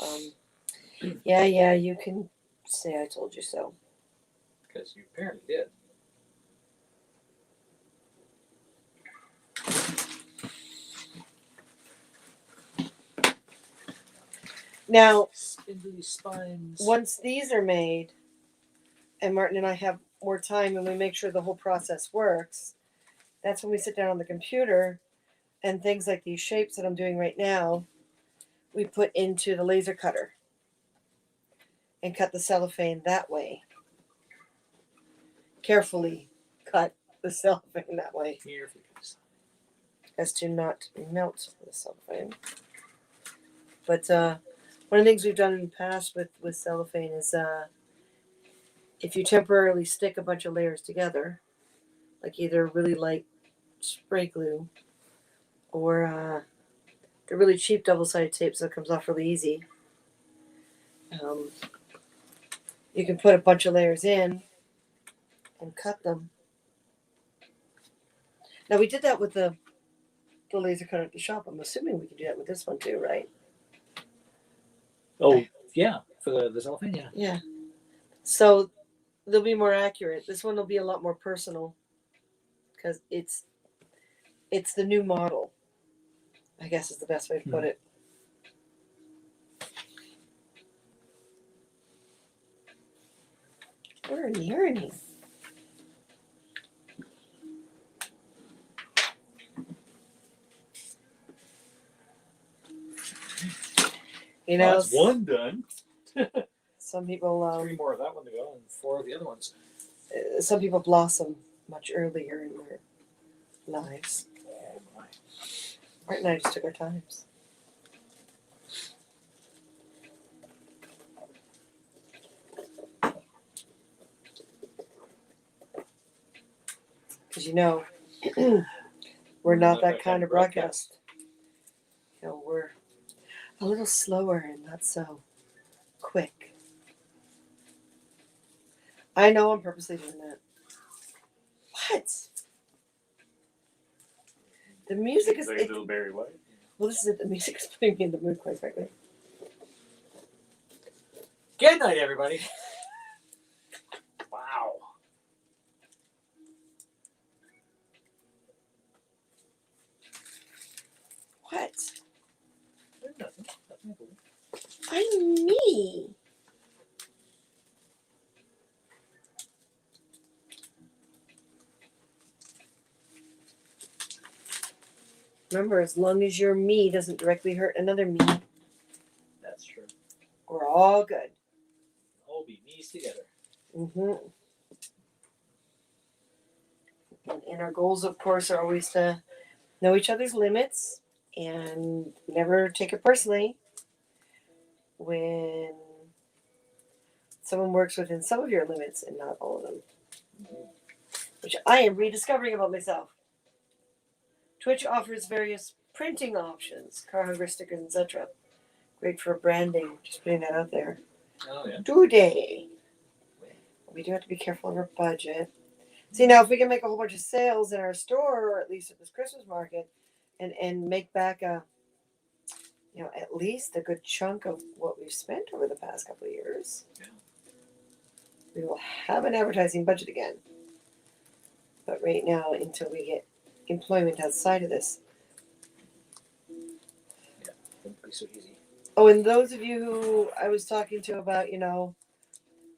yeah, you can say I told you so. Because you apparently did. Now, spindly spines. Once these are made, and Martin and I have more time and we make sure the whole process works, that's when we sit down on the computer and things like these shapes that I'm doing right now, we put into the laser cutter and cut the cellophane that way. Carefully cut the cellophane that way as to not melt the cellophane. But one of the things we've done in the past with cellophane is if you temporarily stick a bunch of layers together, like either really light spray glue or the really cheap double-sided tape so it comes off really easy, you can put a bunch of layers in and cut them. Now we did that with the laser cutter at the shop. I'm assuming we can do that with this one too, right? Oh, yeah, for the cellophane, yeah. Yeah. So they'll be more accurate. This one will be a lot more personal because it's the new model, I guess is the best way to put it. Where are the earrings? You know, that's one done. Some people 3 more of that one to go and 4 of the other ones. Some people blossom much earlier in their lives. Oh my. Martin and I just took our times. Because we're not that kind of broadcast. We're a little slower and not so quick. I know I'm purposely doing that. What? The music is... Like little Barry White. Well, this is it. The music is putting me in the mood, quite frankly. Good night, everybody. Wow. What? Nothing. I'm me. Remember, as long as your me doesn't directly hurt another me, That's true. we're all good. All be me's together. Mm-hmm. And our goals, of course, are always to know each other's limits and never take it personally when someone works within some of your limits and not all of them, which I am rediscovering about myself. Twitch offers various printing options, car hungry stickers, etc. Great for branding. Just putting that out there. Oh yeah. Today, we do have to be careful of our budget. See, now if we can make a whole bunch of sales in our store, or at least at this Christmas market, and make back a, at least a good chunk of what we've spent over the past couple of years, Yeah. we will have an advertising budget again. But right now, until we get employment outside of this. Wouldn't be so easy. Oh, and those of you who I was talking to about,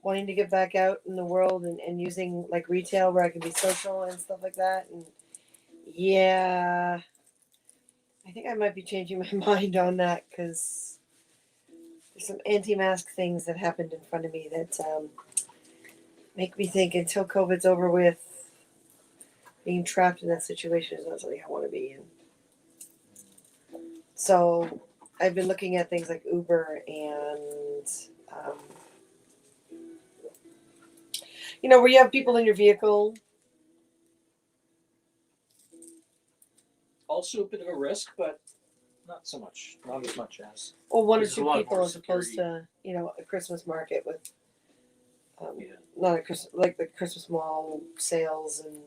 wanting to get back out in the world and using like retail where I can be social and stuff like that. And yeah, I think I might be changing my mind on that because there's some anti-mask things that happened in front of me that make me think until COVID's over with, being trapped in that situation is not something I want to be in. So I've been looking at things like Uber and, where you have people in your vehicle. Also a bit of a risk, but not so much. Not as much as. Or one or There's a two lot people more as opposed security. to, a Christmas market with, Yeah. not a Christmas, like the Christmas mall sales and.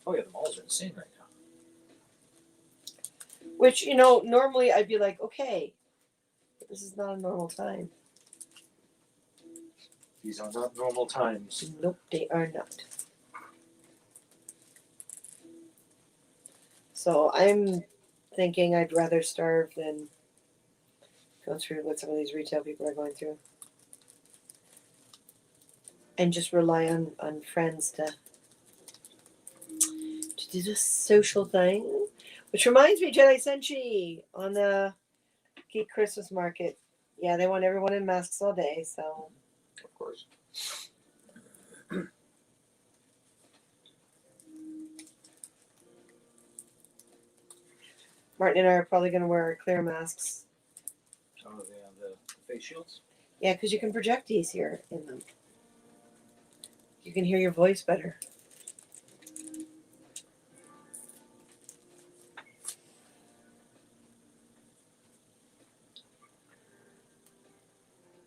Oh yeah, the malls are insane right now. Which, normally I'd be like, okay, but this is not a normal time. These are not normal times. Nope, they are not. So I'm thinking I'd rather starve than go through what some of these retail people are going through. And just rely on friends to do this social thing. Which reminds me, Jedi Senshi on the Geek Christmas Market. Yeah, they want everyone in masks all day, so. Of course. Martin and I are probably going to wear our clear masks. Oh yeah, the face shields. Yeah, because you can project easier in them. You can hear your voice better.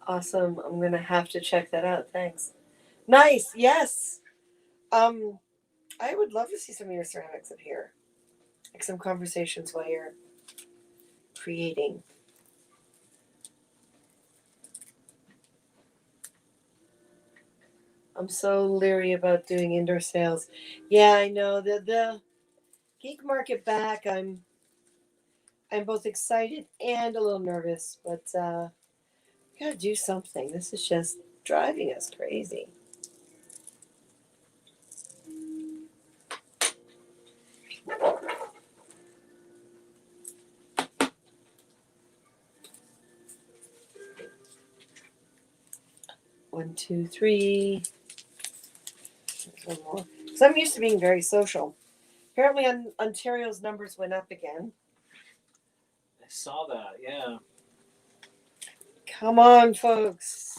Awesome. I'm going to have to check that out. Thanks. Nice. Yes. I would love to see some of your ceramics up here. Like some conversations while you're creating. I'm so leery about doing indoor sales. Yeah, I know. The geek market back, I'm both excited and a little nervous, but we gotta do something. This is just driving us crazy. One, two, three. There's one more. So I'm used to being very social. Apparently, Ontario's numbers went up again. I saw that. Yeah. Come on, folks.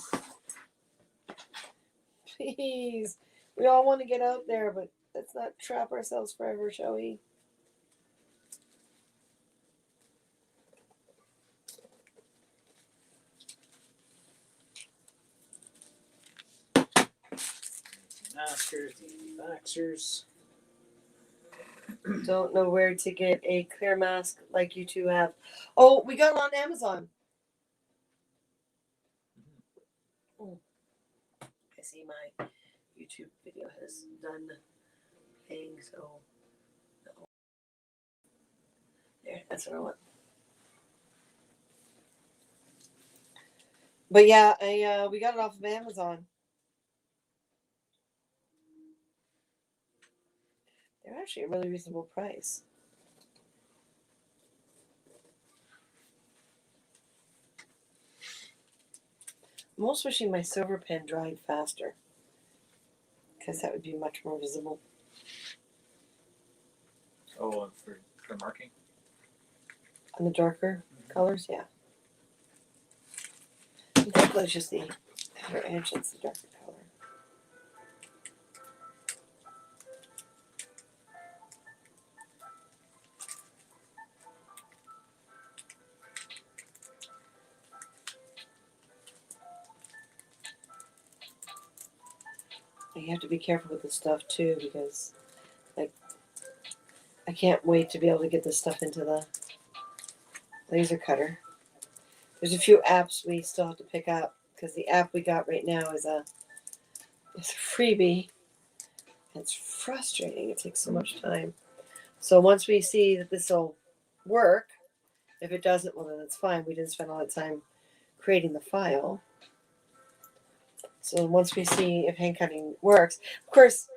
Please. We all want to get out there, but let's not trap ourselves forever, shall we? Masters, the vaxxers. Don't know where to get a clear mask like you two have. Oh, we got it on Amazon. Oh. I see my YouTube video has done thing, so no. There, that's what I want. But yeah, we got it off of Amazon. They're actually a really reasonable price. I'm almost wishing my silver pen dried faster, because that would be much more visible. Oh, and for marking. On the darker colors, yeah. I think it's just the Her edge, that's the darker color. You have to be careful with this stuff too, because like I can't wait to be able to get this stuff into the laser cutter. There's a few apps we still have to pick up because the app we got right now is a freebie. It's frustrating. It takes so much time. So once we see that this will work, if it doesn't, well then it's fine. We didn't spend all that time creating the file. So once we see if hand cutting works, of course,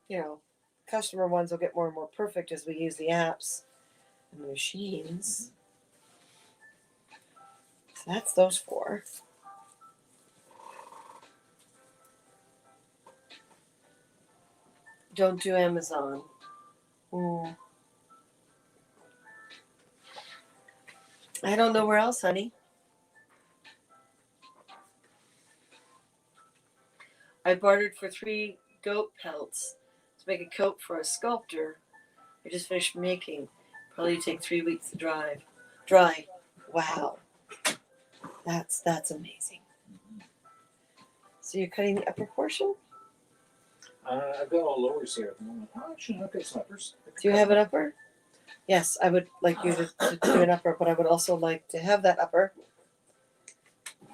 you know, customer ones will get more and more perfect as we use the apps and the machines. So that's those 4. Don't do Amazon. I don't know where else, honey. I bartered for 3 goat pelts to make a coat for a sculptor. I just finished making. Probably take 3 weeks to dry. Wow. That's amazing. So you're cutting the upper portion? I've got all lowers here at the moment. Oh, actually, I've got some uppers. Do you have an upper? Yes, I would like you to do an upper, but I would also like to have that upper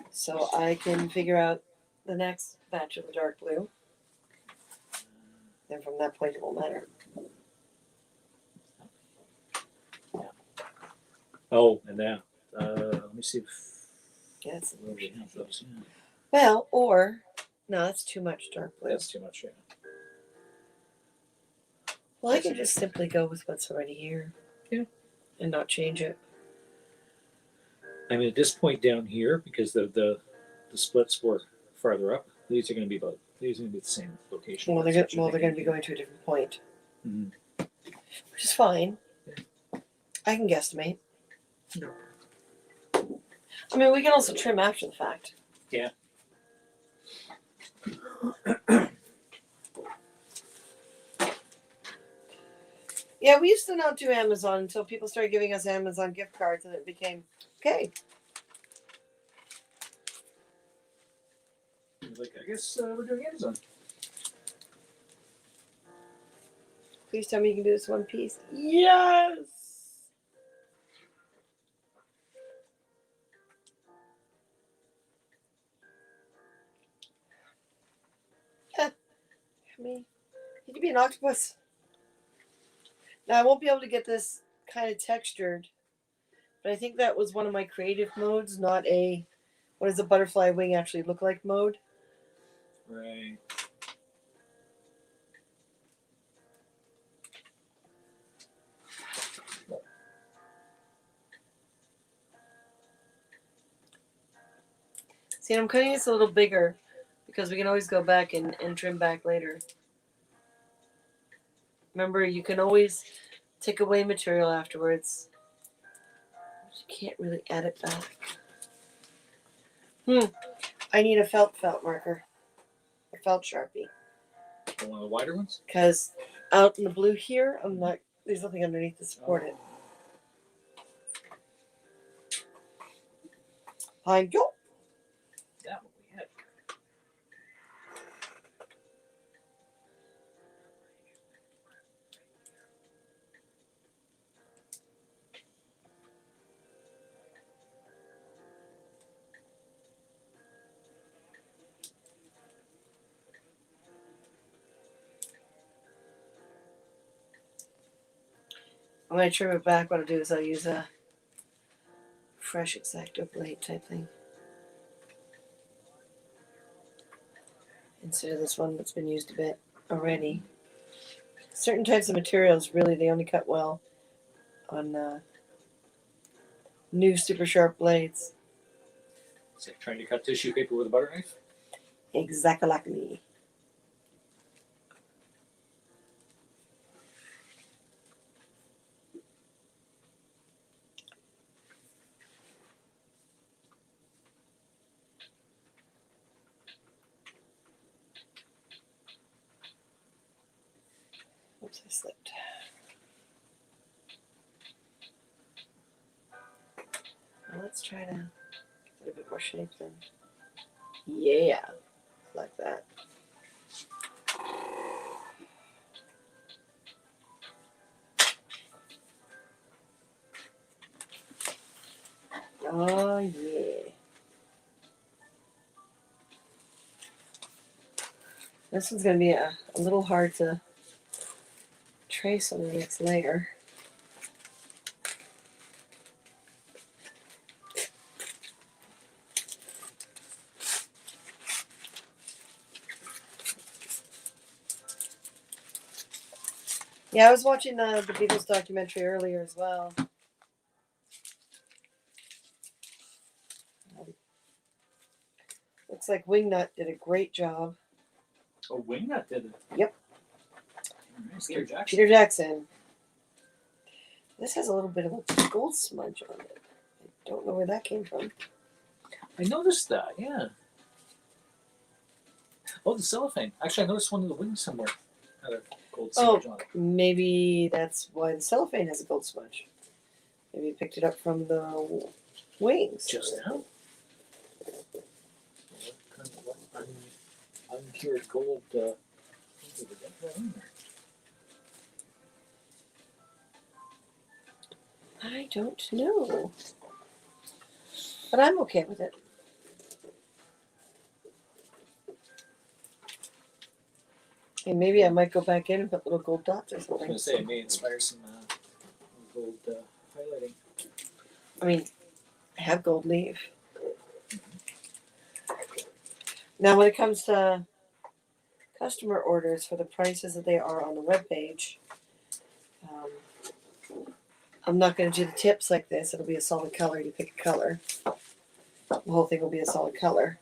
so I can figure out the next batch of the dark blue. Then from that point it won't matter. Oh, and now, let me see if Yes. we have those. Yeah. Well, or no, that's too much dark blue. That's too much, yeah. Well, I can just simply go with what's already here. Yeah. And not change it. I mean, at this point down here, because the splits were farther up, these are going to be the same location. Well, they're going to be going to a different point, which is fine. Yeah. I can guesstimate. No. I mean, we can also trim after the fact. Yeah. Yeah, we used to not do Amazon until people started giving us Amazon gift cards, and it became okay. Like, I guess we're doing Amazon. Please tell me you can do this one piece. Yes. Me. You can be an octopus. Now I won't be able to get this kind of textured, but I think that was one of my creative modes, not a what does a butterfly wing actually look like mode. Right. See, I'm cutting this a little bigger because we can always go back and trim back later. Remember, you can always take away material afterwards. You can't really add it back. I need a felt marker. A felt Sharpie. One of the wider ones? Because out in the blue here, there's nothing underneath to support it. Thank you. Yeah, what we had. When I trim it back, what I'll do is I'll use a fresh X-Acto blade type thing. Instead of this one that's been used a bit already. Certain types of materials, really, they only cut well on new super sharp blades. Is it trying to cut tissue paper with a butter knife? Exactly. Oops, I slipped. Well, let's try to get a bit more shape then. Yeah, like that. Oh, yeah. This one's going to be a little hard to trace on the next layer. Yeah, I was watching the Beatles documentary earlier as well. Looks like Wingnut did a great job. Oh, Wingnut did it. Yep. Nice. Peter Jackson. Peter Jackson. This has a little bit of a gold smudge on it. I don't know where that came from. I noticed that, yeah. Oh, the cellophane. Actually, I noticed one of the wings somewhere had a gold smudge on it. Maybe that's why the cellophane has a gold smudge. Maybe you picked it up from the wings. Just now. Uncured gold. I don't know. But I'm okay with it. And maybe I might go back in and put little gold dots or I was something. going to say, it may inspire some gold highlighting. I mean, I have gold leaf. Now, when it comes to customer orders for the prices that they are on the webpage, I'm not going to do the tips like this. It'll be a solid color. You pick a color. The whole thing will be a solid color.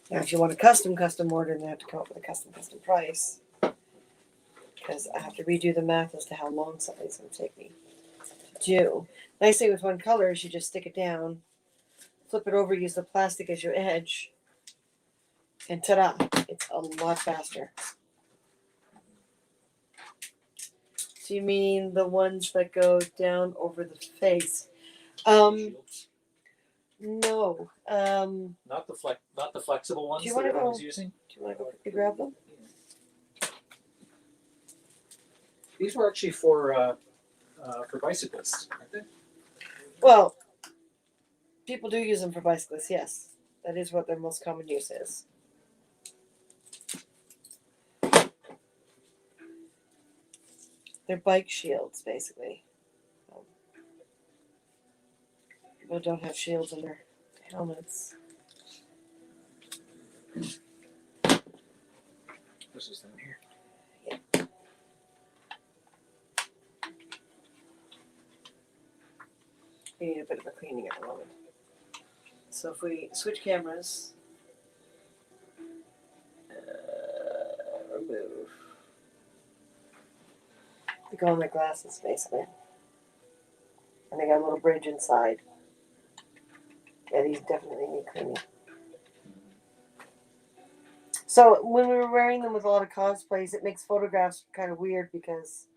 Now, if you want a custom order, then I have to come up with a custom price. Because I have to redo the math as to how long something's going to take me to do. Nice thing with one color is you just stick it down, flip it over, use the plastic as your edge, and ta-da! It's a lot faster. So you mean the ones that go down over the face? Shields. No. Not the flexible ones Do you that wanna everyone's go- using. Do you want to go quickly grab them? These were actually for bicyclists, aren't they? Well, people do use them for bicyclists, yes. That is what their most common use is. They're bike shields, basically. People don't have shields in their helmets. This is down here. We need a bit of a cleaning at the moment. So if we switch cameras, remove. They go on my glasses, basically. And they got a little bridge inside. Yeah, these definitely need cleaning. So when we were wearing them with a lot of cosplays, it makes photographs kind of weird because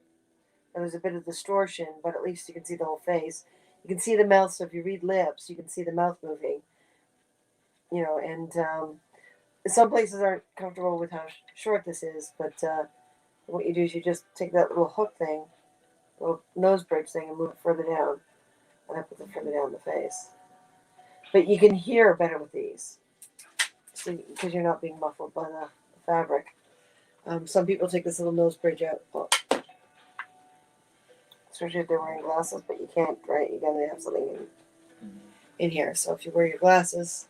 there's a bit of distortion, but at least you can see the whole face. You can see the mouth, so if you read lips, you can see the mouth moving. You know, and some places aren't comfortable with how short this is, but what you do is you just take that little hook thing, little nose bridge thing, and move it further down. And I put it further down the face. But you can hear better with these, because you're not being muffled by the fabric. Some people take this little nose bridge out, especially if they're wearing glasses, but you can't, right? You gotta have something in here. So if you wear your glasses,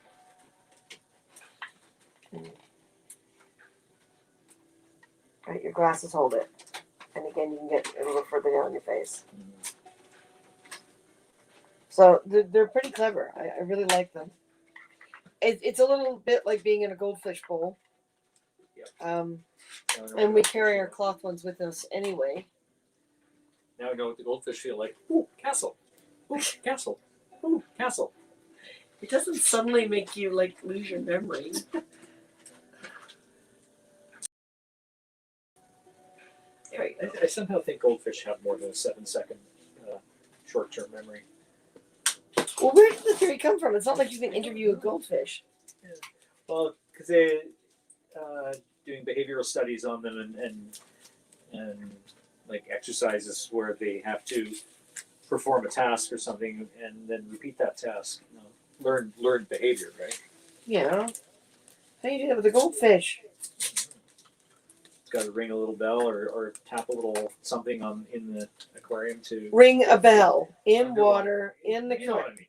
right, your glasses hold it, and again, you can get a little further down your face. So they're pretty clever. I really like them. It's a little bit like being in a goldfish bowl. Yep. And we carry our cloth ones with us anyway. Now I know what the goldfish feel like. Ooh, castle. Ooh, castle. Ooh, castle. It doesn't suddenly make you like lose your memory. right. I somehow think goldfish have more than a 7-second short-term memory. Well, where did the theory come from? It's not like you can interview a goldfish. Well, because they doing behavioral studies on them and like exercises where they have to perform a task or something and then repeat that task. You know, learn behavior, right? Yeah. How do you do that with a goldfish? It's got to ring a little bell or tap a little something in the aquarium to Ring a bell in Underwater. water in the You know what current. I mean?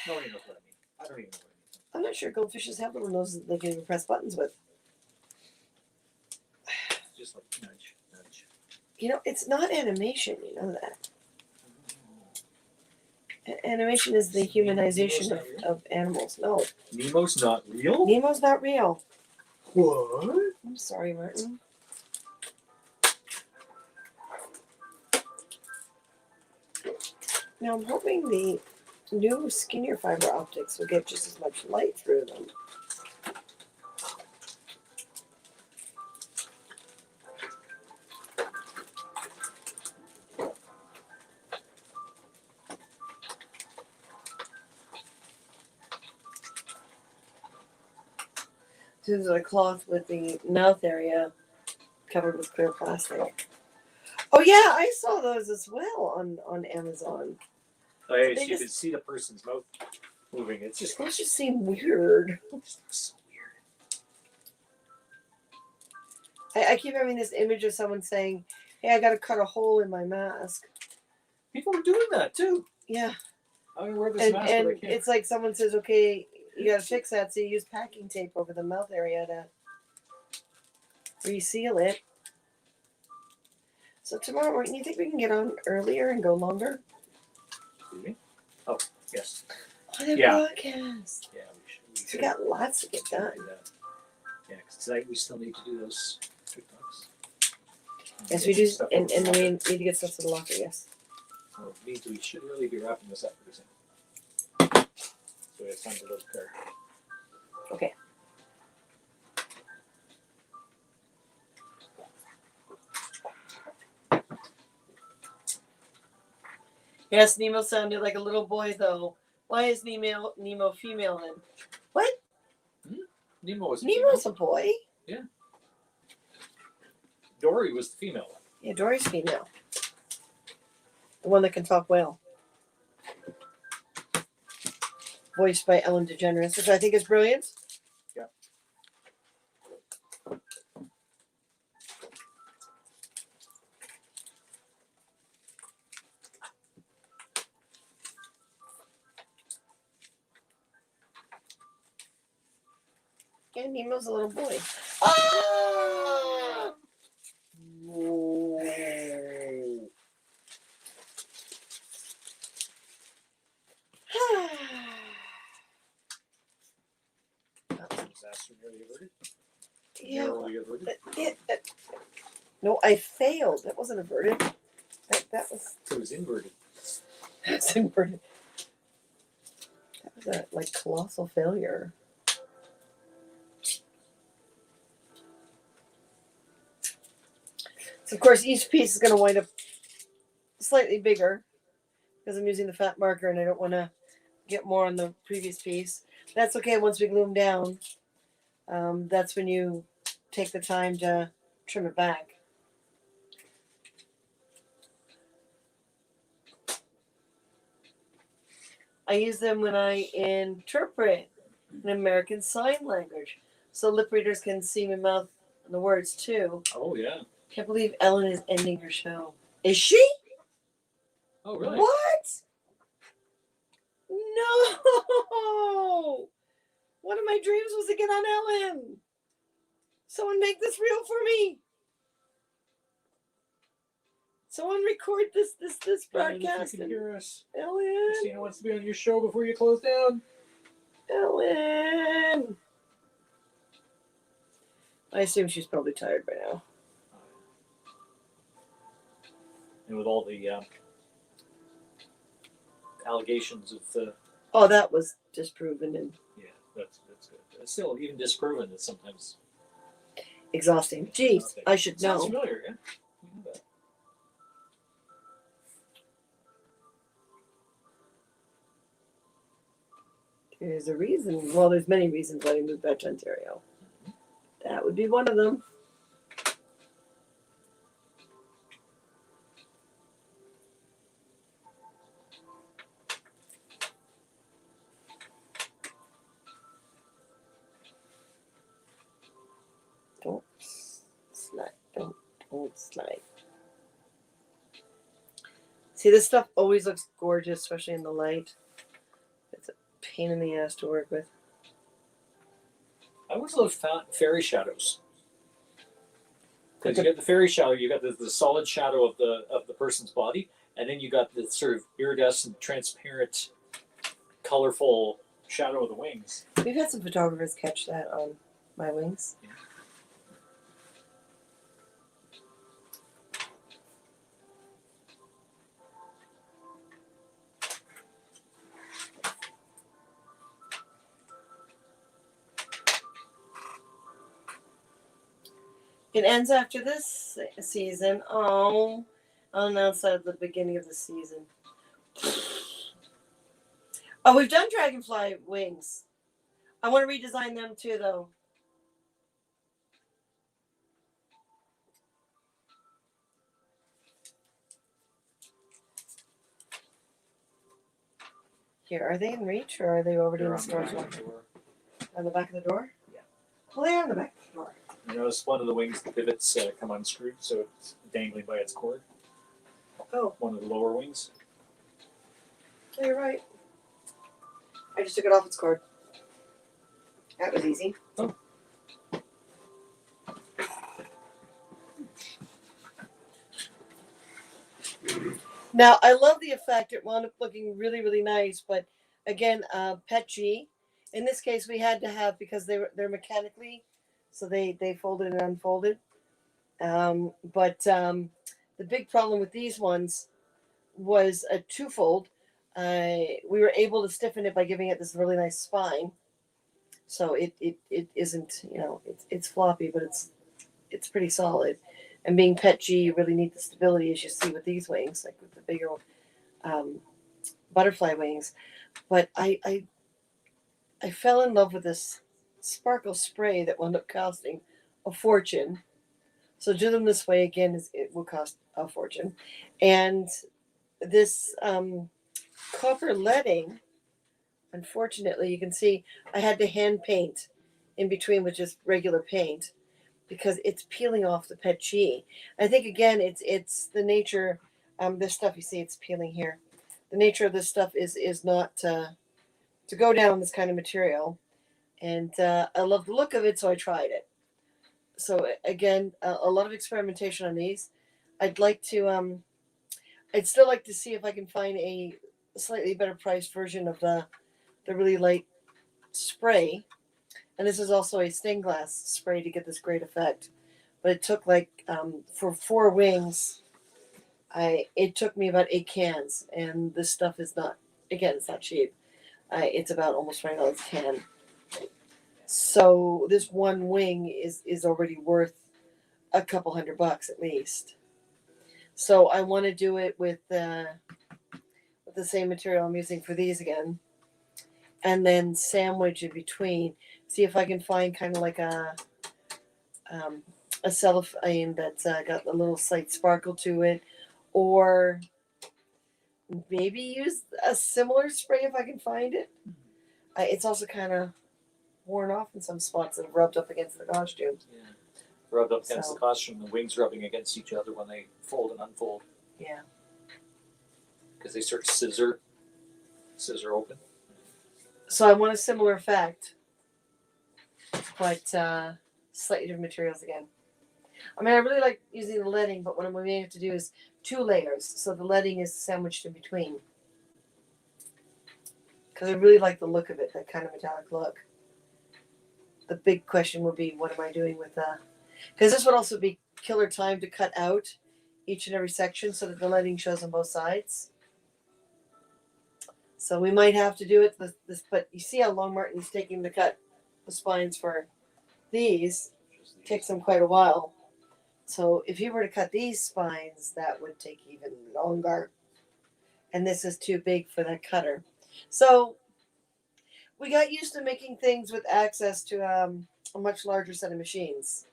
Nobody knows what I mean. I don't even know what I mean. I'm not sure goldfishes have little noses that they can even press buttons with. Just like nudge. You know, it's not animation. You know that. Animation is the humanization of animals. No, Nemo's not real? Nemo's not real. What? I'm sorry, Martin. Now I'm hoping the new skinnier fiber optics will get just as much light through them. This is a cloth with the mouth area covered with clear plastic. Oh yeah, I saw those as well on Amazon. Oh, yeah, They so you just- can see the person's mouth moving. It's just Those just seem weird. it looks so weird. I keep having this image of someone saying, "Hey, I got to cut a hole in my mask." People are doing that too. Yeah, I mean, wear this and mask, but I and can't. it's like someone says, "Okay, you got to fix that," so you use packing tape over the mouth area to reseal it. So tomorrow morning, you think we can get on earlier and go longer? Excuse me? Oh, yes. On the Yeah. podcast. Yeah, we We got lots to get done. do that. Yeah, because tonight we still need to do those TikToks. Yes, we do, Stuff and over we the need to get stuff to the locker. Yes. locker. So we should really be wrapping this up pretty soon. So we have time to load the car. Okay. Yes, Nemo sounded like a little boy though. Why is Nemo female then? What? Nemo was the Nemo's female. a boy. Dory was the female one. Yeah, Dory's female. The one that can talk well. Voiced by Ellen DeGeneres, which I think is brilliant. Yeah. And Nemo's a little boy. Ah! Whoa. Disaster nearly averted. Yeah. Narrowly averted. No, I failed. That wasn't averted. That was It was inverted. that's inverted. That was a like colossal failure. So of course each piece is going to wind up slightly bigger because I'm using the fat marker and I don't want to get more on the previous piece. That's okay once we glue them down. That's when you take the time to trim it back. I use them when I interpret an American Sign Language, so lip readers can see my mouth and the words too. Oh yeah. Can't believe Ellen is ending her show. Is she? Oh really? What? No! One of my dreams was to get on Ellen. Someone make this real for me. Someone record this broadcast. You can hear us. Ellen. Christina wants to be on your show before you close down. Ellen. I assume she's probably tired by now. And with all the allegations of the Oh, that was disproven and that's good. It's still even disproven that sometimes exhausting. Jeez, I should sounds know. familiar, yeah. We knew that. There's a reason. Well, there's many reasons why they moved back to Ontario. That would be one of them. Don't slide. Don't slide. See, this stuff always looks gorgeous, especially in the light. It's a pain in the ass to work with. I always love fairy shadows. Because you get the fairy shadow, you got the solid shadow of the person's body, and then you got the sort of iridescent, transparent, colorful shadow of the wings. We've had some photographers catch that on my wings. Yeah. It ends after this season. Oh, on the outside of the beginning of the season. Oh, we've done dragonfly wings. I want to redesign them too, though. Here, are they in reach or are they already in the storage locker? On the back of the door? Yeah. Well, they are on the back of the door. You notice one of the wings, the pivots come unscrewed, so it's dangling by its cord. Oh. One of the lower wings. Oh, you're right. I just took it off its cord. That was easy. Oh. Now, I love the effect. It wound up looking really, really nice. But again, PETG. In this case, we had to have, because they're mechanically, so they folded and unfolded. But the big problem with these ones was a twofold. We were able to stiffen it by giving it this really nice spine. So it isn't, it's floppy, but it's pretty solid. And being PETG, you really need the stability, as you see with these wings, like with the bigger butterfly wings. But I fell in love with this sparkle spray that wound up costing a fortune. So do them this way again, it will cost a fortune. And this copper leading, unfortunately, you can see I had to hand paint in between with just regular paint because it's peeling off the PETG. I think again, it's the nature. This stuff you see, it's peeling here. The nature of this stuff is not to go down this kind of material, and I love the look of it, so I tried it. So again, a lot of experimentation on these. I'd like to. I'd still like to see if I can find a slightly better priced version of the really light spray. And this is also a stained glass spray to get this great effect. But it took for 4 wings, it took me about 8 cans. And this stuff is not, again, it's not cheap. It's about almost $20 a can. So this one wing is already worth a couple $100 at least. So I want to do it with the same material I'm using for these again. And then sandwich in between. See if I can find kind of like a cellophane that's got a little slight sparkle to it. Or maybe use a similar spray if I can find it. It's also kind of worn off in some spots that have rubbed up against the costume. Yeah. Rubbed up against the costume, the wings rubbing against each other when they fold and unfold. Yeah. Because they start to scissor open. So I want a similar effect, but slightly different materials again. I mean, I really like using the leading, but what I'm going to have to do is 2 layers, so the leading is sandwiched in between. Because I really like the look of it, that kind of metallic look. The big question would be, what am I doing with because this would also be killer time to cut out each and every section so that the leading shows on both sides. So we might have to do it this, but you see how long Martin's taking to cut the spines for these. It takes them quite a while. So if you were to cut these spines, that would take even longer. And this is too big for that cutter. So we got used to making things with access to a much larger set of machines.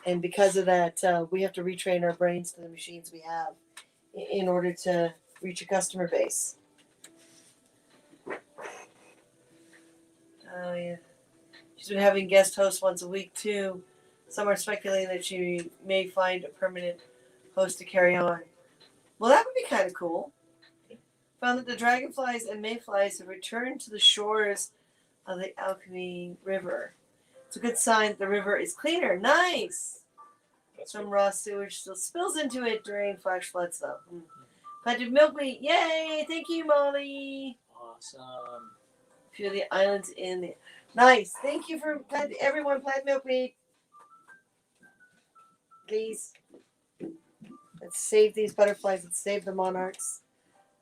And because of that, we have to retrain our brains to the machines we have in order to reach a customer base. Oh, yeah. She's been having guest hosts once a week, too. Some are speculating that she may find a permanent host to carry on. Well, that would be kind of cool. Found that the dragonflies and mayflies have returned to the shores of the Alchemy River. It's a good sign that the river is cleaner. Nice! Some raw sewage still spills into it during flash floods, though. Planted milkweed. Yay! Thank you, Molly. Awesome. A few of the islands in the... Nice. Thank you for everyone plant milkweed. Please. Let's save these butterflies. Let's save the monarchs.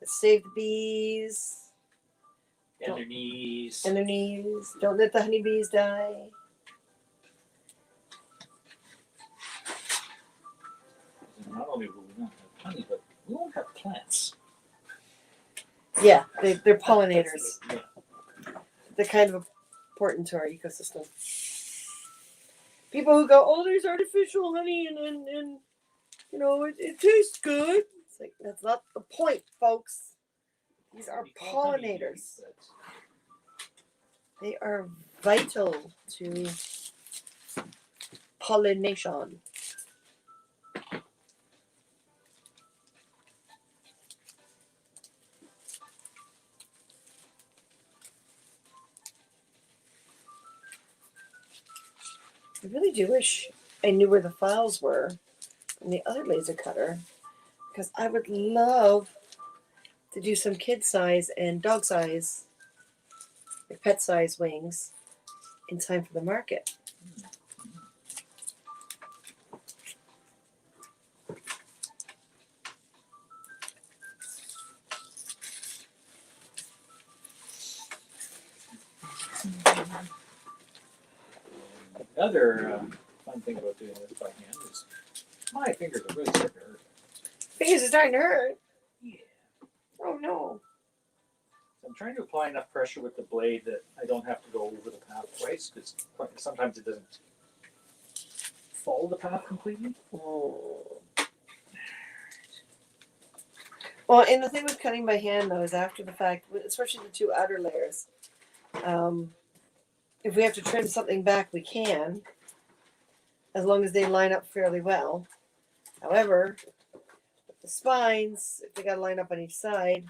Let's save the bees. And their knees. And their knees. Don't let the honeybees die. Not only will we not have honey, but we won't have plants. Yeah, they're pollinators. Yeah. They're kind of important to our ecosystem. People who go, oh, there's artificial honey and you know, it tastes good. It's like, that's not the point, folks. These are pollinators. They are vital to pollination. I really do wish I knew where the files were from the other laser cutter, because I would love to do some kid size and dog size, like pet size wings in time for the market. Another fun thing about doing this by hand is my fingers are really starting to hurt. Fingers are starting to hurt. Yeah. Oh no. So I'm trying to apply enough pressure with the blade that I don't have to go over the path twice, because sometimes it doesn't follow the path completely. Oh. Well, and the thing with cutting by hand, though, is after the fact, especially the two outer layers, if we have to trim something back, we can, as long as they line up fairly well. However, with the spines, if they got to line up on each side,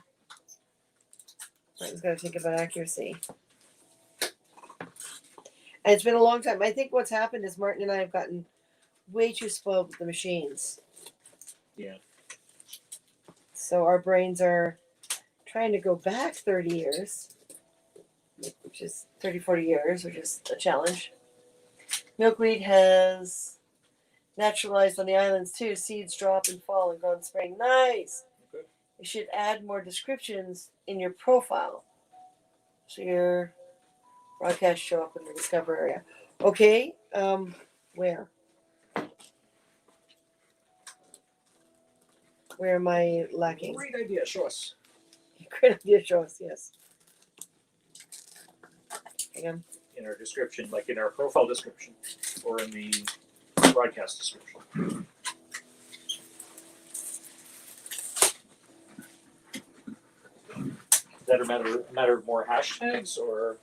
Martin's got to think about accuracy. And it's been a long time. I think what's happened is Martin and I have gotten way too spoiled with the machines. Yeah. So our brains are trying to go back 30 years, which is 30, 40 years, which is a challenge. Milkweed has naturalized on the islands too. Seeds drop and fall and go in spring. Nice. Okay. You should add more descriptions in your profile, so your broadcasts show up in the Discover area. Okay. Where? Where am I lacking? Great idea. Show us. Great idea. Show us. Yes. Hang on. In our description, like in our profile description, or in the broadcast description. Is that a matter of more hashtags, or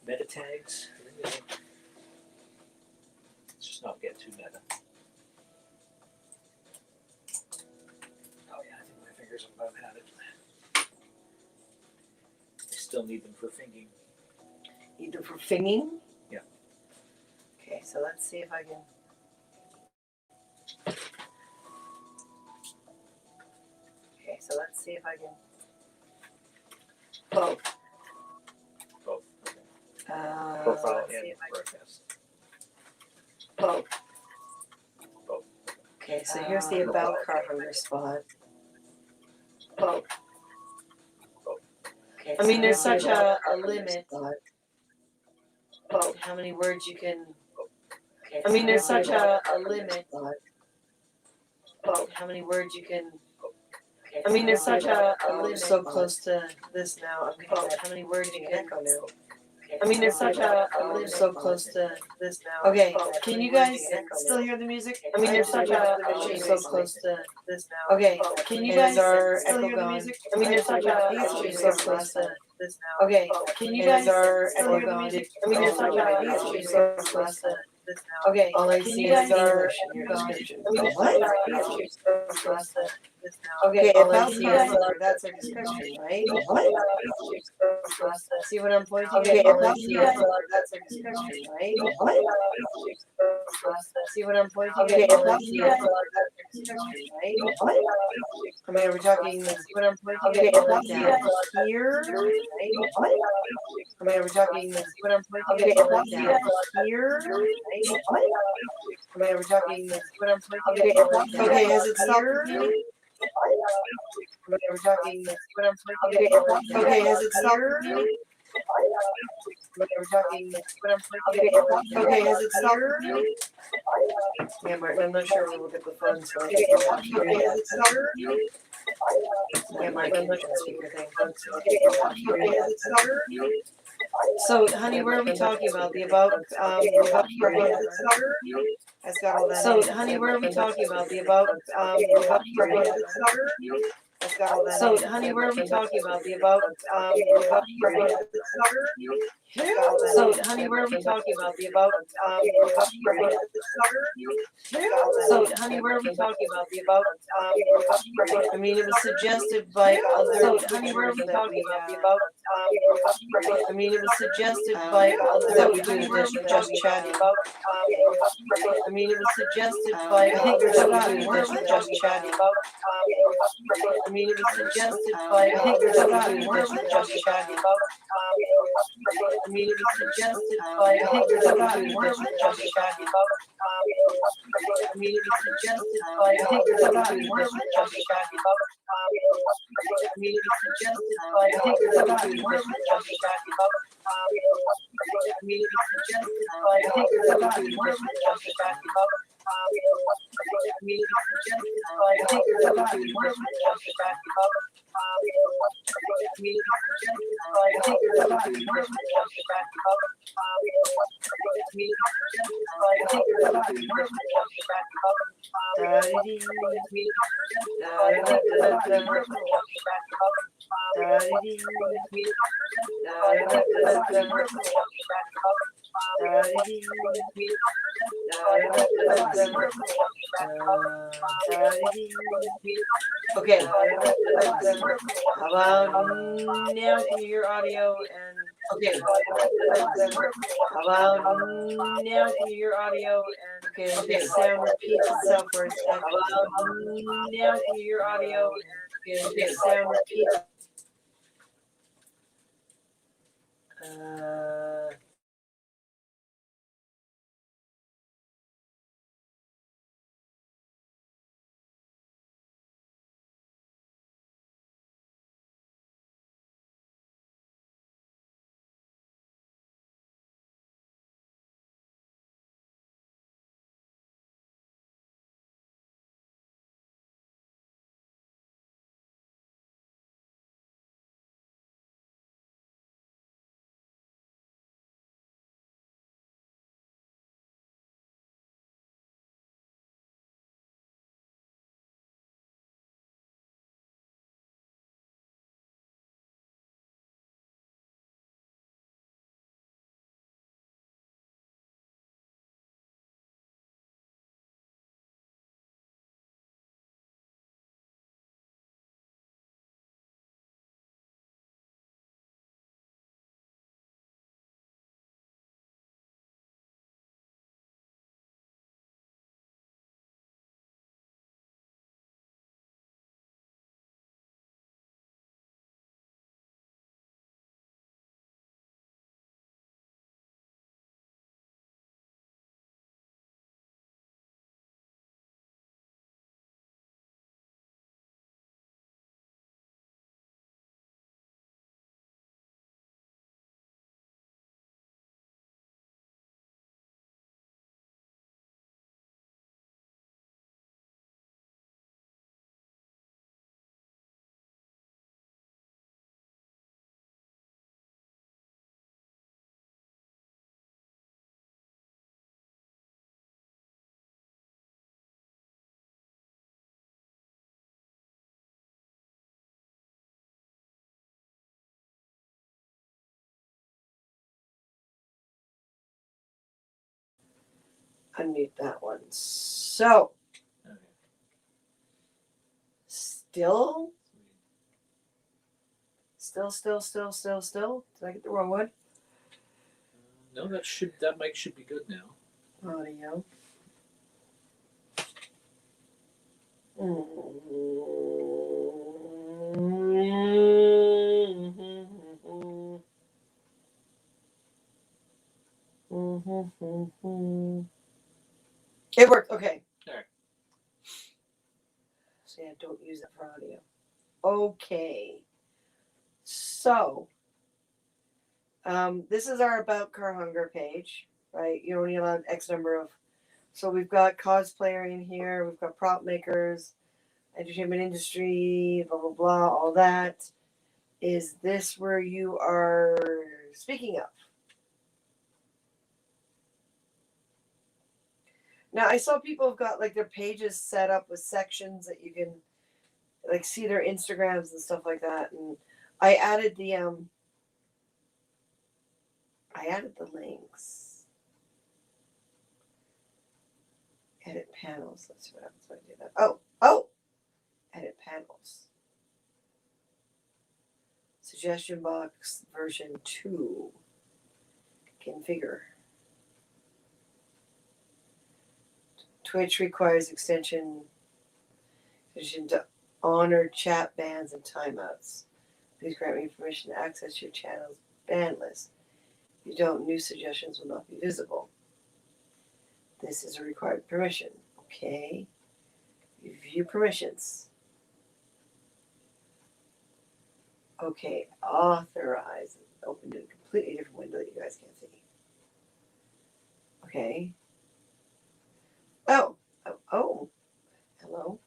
meta tags? Let's just not get too meta. Oh yeah, I think my fingers have about had it. I still need them for finging. Either for finging? Yeah. Okay, so let's see if I can. Okay, so let's see if I can. Both. Both. Okay. Profile Profile and broadcast. Both. Both. Okay, so here's the about carpenter spot. Both. Both. Okay, I mean, there's such a limit. about how many words you can. I mean, there's such a limit about how many words you can. I mean, there's such a limit. So close to this now. About how many words you can. I mean, there's such a limit. So close to this now. Okay, can you guys still hear the music? I mean, there's such a so close to this now. Okay, can you guys still hear the music? I mean, there's such a so close to this now. Okay, can you guys still hear the music? I mean, there's such a so close to this now. Okay, all I see is English in your description. I mean, what? So close to this now. Okay, all I see is that's a description, right? What? See what I'm pointing at? Okay, all I see is that's a description, right? What? See what I'm pointing at? Okay, all I see is that's a description, right? What? I mean, are we talking? See what I'm pointing at? Like down here, right? What? I mean, are we talking? See what I'm pointing at? Like down here, right? What? I mean, are we talking? See what I'm pointing at? Like down okay, has it stopped repeating? I mean, are we talking? See what I'm pointing at? Like okay, has it stopped repeating? Are we talking? See what I'm pointing at? Okay, has it stopped repeating? Yeah, Martin, I'm not sure we'll get the phone, so okay, has it stopped repeating? Yeah, Martin, I'm not sure the speaker thing. Okay, has it stopped repeating? So, honey, where are we talking about? The about has got all that. So, honey, where are we talking about? The about has got all that. So, honey, where are we talking about? The about so, honey, where are we talking about? The about so, honey, where are we talking about? The about I mean, it was suggested by other. So, honey, where are we talking about? The about I mean, it was suggested by other that we do just chatting about. I mean, it was suggested by just chatting about. I mean, it was suggested by just chatting about. I mean, it was suggested by just chatting about. I mean, it was suggested by just chatting about. I mean, it was suggested by just chatting about. I mean, it was suggested by just chatting about. I mean, it was suggested by just chatting about. I mean, it was suggested by I mean, it was suggested by I mean, it was suggested okay. How about now? Can you hear audio and okay? How about now? Can you hear audio and okay? The sound repeats itself where it's at. How about now? Can you hear audio and okay? The sound repeats. unmute that one. So, Okay. still. Did I get the wrong one? No, that mic should be good now. Audio. It worked. Okay. All right. So yeah, don't use it for audio. Okay. So, this is our About Car Hunger page, right? You're only allowed X number of. So we've got cosplayer in here. We've got prop makers, entertainment industry, blah blah blah. All that. Is this where you are speaking of? Now I saw people have got like their pages set up with sections that you can like see their Instagrams and stuff like that. And I added the links. Edit panels. Let's see what happens when I do that. Oh, edit panels. Suggestion box version 2. Configure. Twitch requires extension to honor chat bans and timeouts. Please grant me permission to access your channel's ban list. If you don't, new suggestions will not be visible. This is a required permission. Okay. View permissions. Okay. Authorize. Opened in a completely different window that you guys can't see. Okay. Oh. Hello.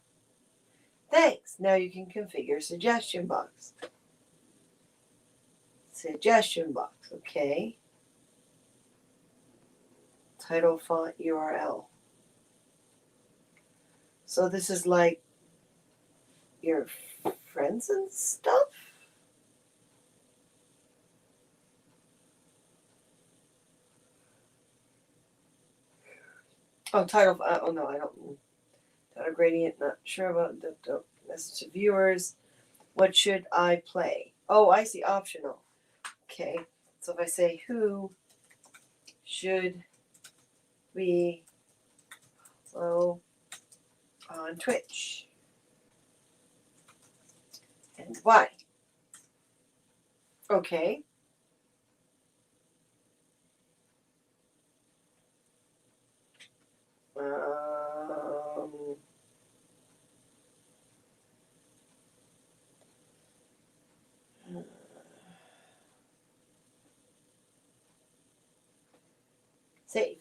Thanks. Now you can configure suggestion box. Suggestion box. Okay. Title, font, URL. So this is like your friends and stuff? Oh, title. Oh no, I don't. Title gradient. Not sure about the message to viewers. What should I play? Oh, I see. Optional. Okay. So if I say who should we follow on Twitch and why? Okay. Save.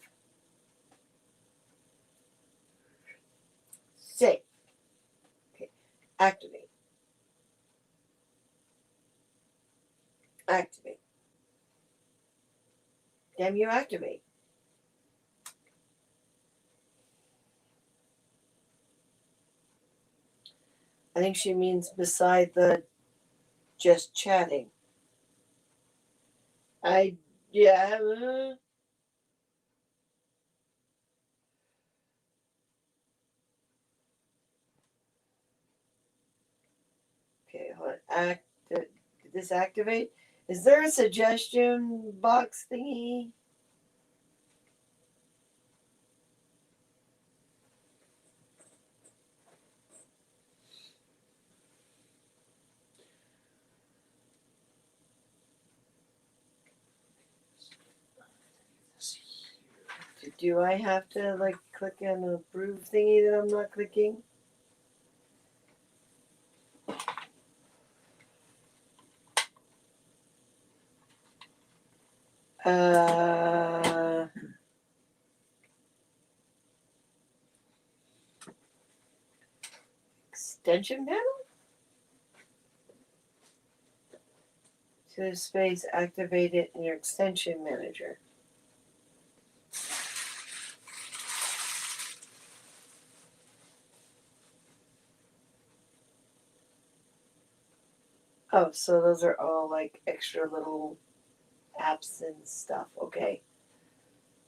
Save. Okay. Activate. Activate. Damn you, activate. I think she means beside the just chatting. Yeah. Okay, hold on. Did this activate? Is there a suggestion box thingy? Do I have to like click on the approve thingy that I'm not clicking? Extension panel? To space, activate it in your extension manager. Oh, so those are all like extra little apps and stuff. Okay.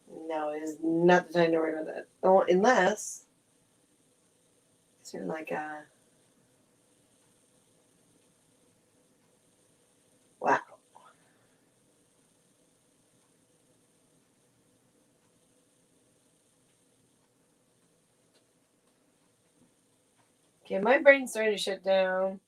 No, it is not the time to worry about that. Oh, unless it's like a wow. Okay, my brain's starting to shut down.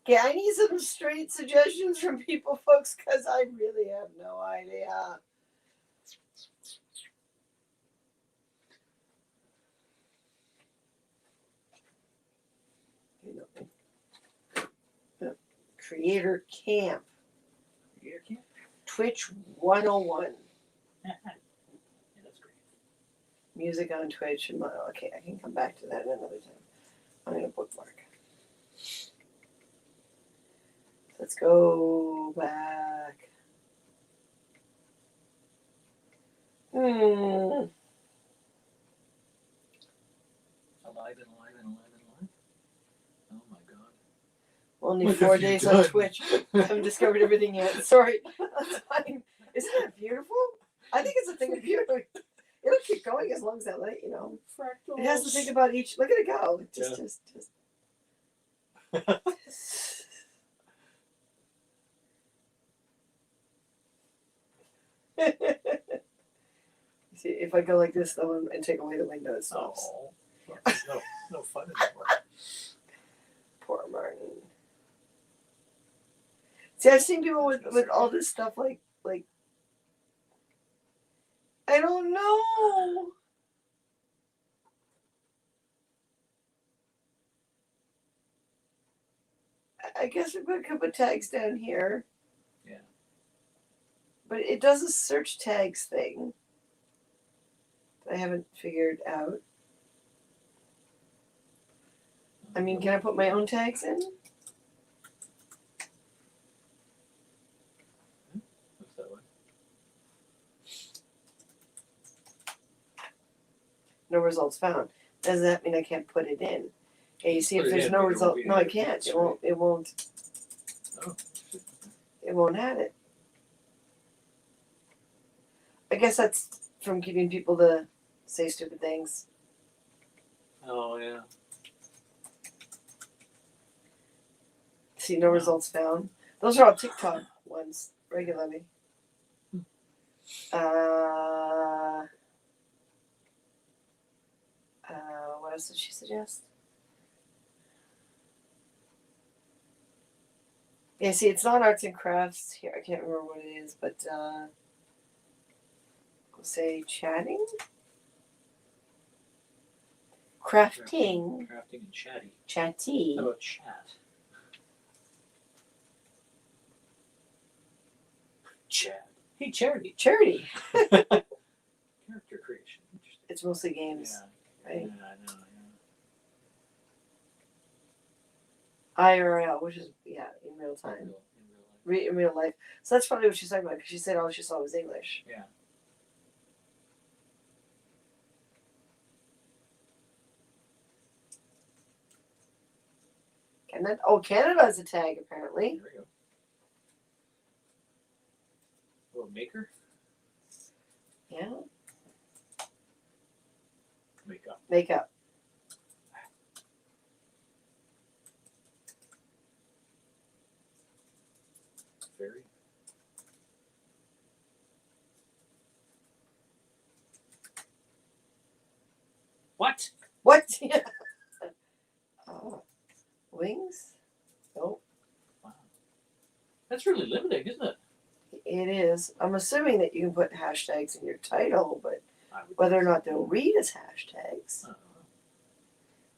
Okay, I need some straight suggestions from people, folks, because I really have no idea. Creator Camp. Creator Camp? Twitch 101. Yeah, that's great. Music on Twitch. Okay, I can come back to that another time. I'm going to bookmark. Let's go back. Alive and alive and alive and alive. Oh my god. Only What 4 have you days done? on Twitch. I haven't discovered everything yet. Sorry. That's fine. Isn't that beautiful? I think it's a thing of beauty. It'll keep going as long as I let it, Fractals. It has to think about each. Look at it go. Just. See, if I go like this though and take away the window, it stops. Oh, no fun anymore. Poor Martin. See, I've seen people with all this stuff like I don't know. I guess we could put tags down here. Yeah. But it does a search tags thing that I haven't figured out. I mean, can I put my own tags in? What's that one? No results found. Does that mean I can't put it in? Okay, you see Put if it there's in, no but it result. won't be No, I in. can't. That's It won't. It won't. Oh. It won't add it. I guess that's from keeping people to say stupid things. Oh yeah. See, no results found. Those are all TikTok ones regularly. What else did she suggest? Yeah, see, it's not arts and crafts here. I can't remember what it is, but we'll say chatting, crafting, Crafting and chatty. chatty. How about chat? Chat. Hey, charity. Charity. Character creation. Interesting. It's mostly games, Yeah. right? Yeah, I know. IRL, which is in real time, In real life. in real life. So that's probably what she's talking about because she said all she saw was English. Yeah. Canada is a tag apparently. There we go. Little maker. Yeah, Makeup. makeup. Fairy. What? What? Wings? Nope. Wow. That's really limiting, isn't it? It is. I'm assuming that you can put hashtags in your title, but I would whether or think not so. they'll read as hashtags, I don't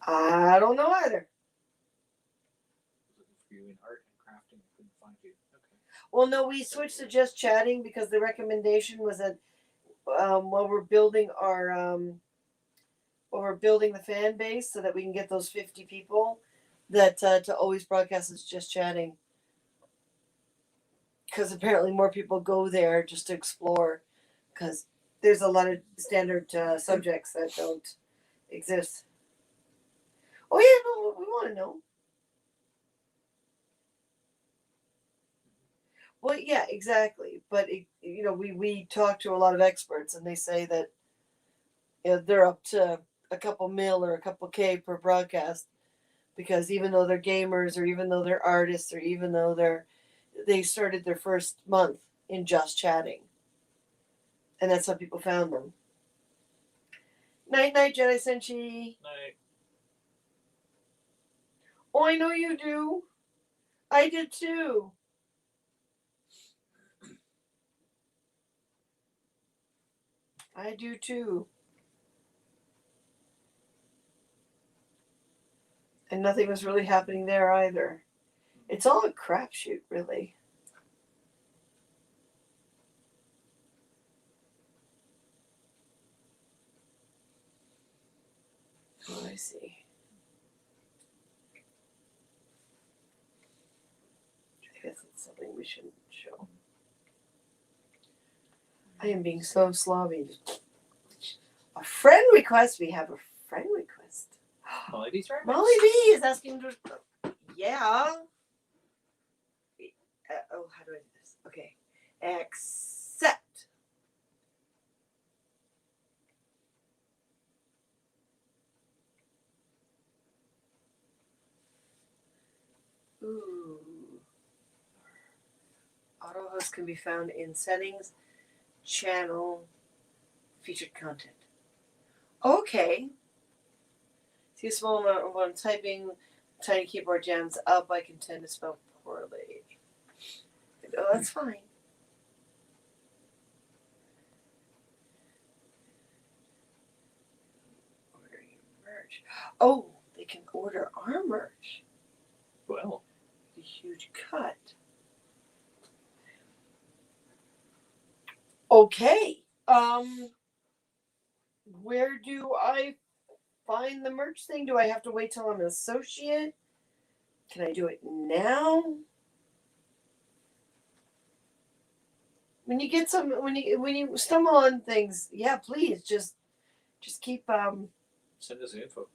know. I don't know either. Looking for you in art and crafting. Couldn't find you. Okay. Well, no, we switched to just chatting because the recommendation was that while we're building the fan base so that we can get those 50 people, that to always broadcast as just chatting. Because apparently more people go there just to explore, because there's a lot of standard subjects that don't exist. Oh yeah, no, we want to know. Well, yeah, exactly. But we talk to a lot of experts, and they say that they're up to a couple mil or a couple K per broadcast, because even though they're gamers, or even though they're artists, or even though they started their first month in just chatting, and that's how people found them. Night, night, Jedi Senshi. Night. Oh, I know you do. I did too. I do too. And nothing was really happening there either. It's all a crapshoot, really. Oh, I see. I guess it's something we shouldn't show. I am being so slobby. A friend request. We have a friend request. Molly B's right. Molly B is asking to. Yeah. How do I do this? Okay. Accept. Ooh. Auto host can be found in settings, channel, featured content. Okay. See a small amount when typing, tiny keyboard jams up. I can tend to spell poorly. Oh, that's fine. Ordering merch. Oh, they can order our merch. Well, A huge cut. Okay. Where do I find the merch thing? Do I have to wait till I'm an associate? Can I do it now? When you get when you stumble on things, yeah, please just keep send us the info.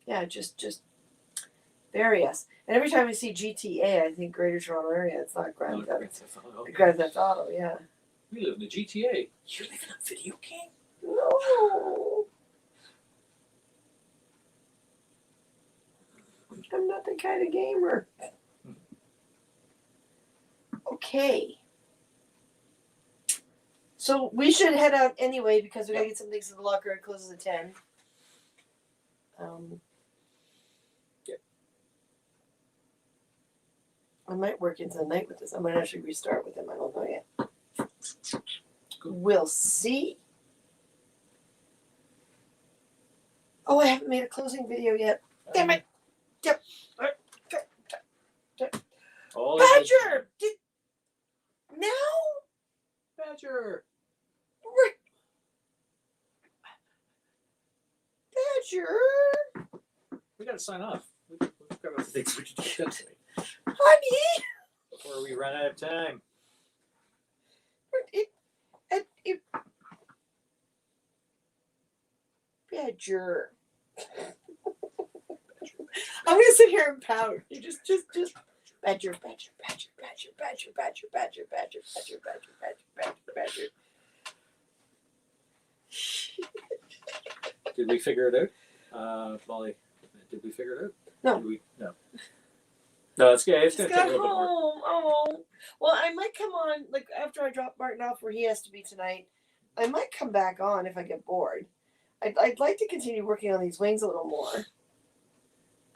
yeah, just bury us. And every time I see GTA, I think Greater Toronto Area. It's not Grand Theft Auto. Grand Theft Auto, yeah. We live in the GTA. You live in a video game? No. I'm not the kind of gamer. Okay. So we should head out anyway because we gotta get some things in the locker. It closes at 10. I might work into the night with this. I might actually restart with him. I don't know yet. Cool. We'll see. Oh, I haven't made a closing video yet. Damn it. Yep. All Badger! Now? Badger! Badger! We gotta sign off. We've got other things we should do today Honey! before we run out of time. Badger. I'm gonna sit here and pout. You just Badger. Did we figure it out? Molly, did we figure it out? No. Did we? No. No, it's good. It's Just gonna take got a little bit more. home. Oh. Well, I might come on, like, after I drop Martin off where he has to be tonight. I might come back on if I get bored. I'd like to continue working on these wings a little more.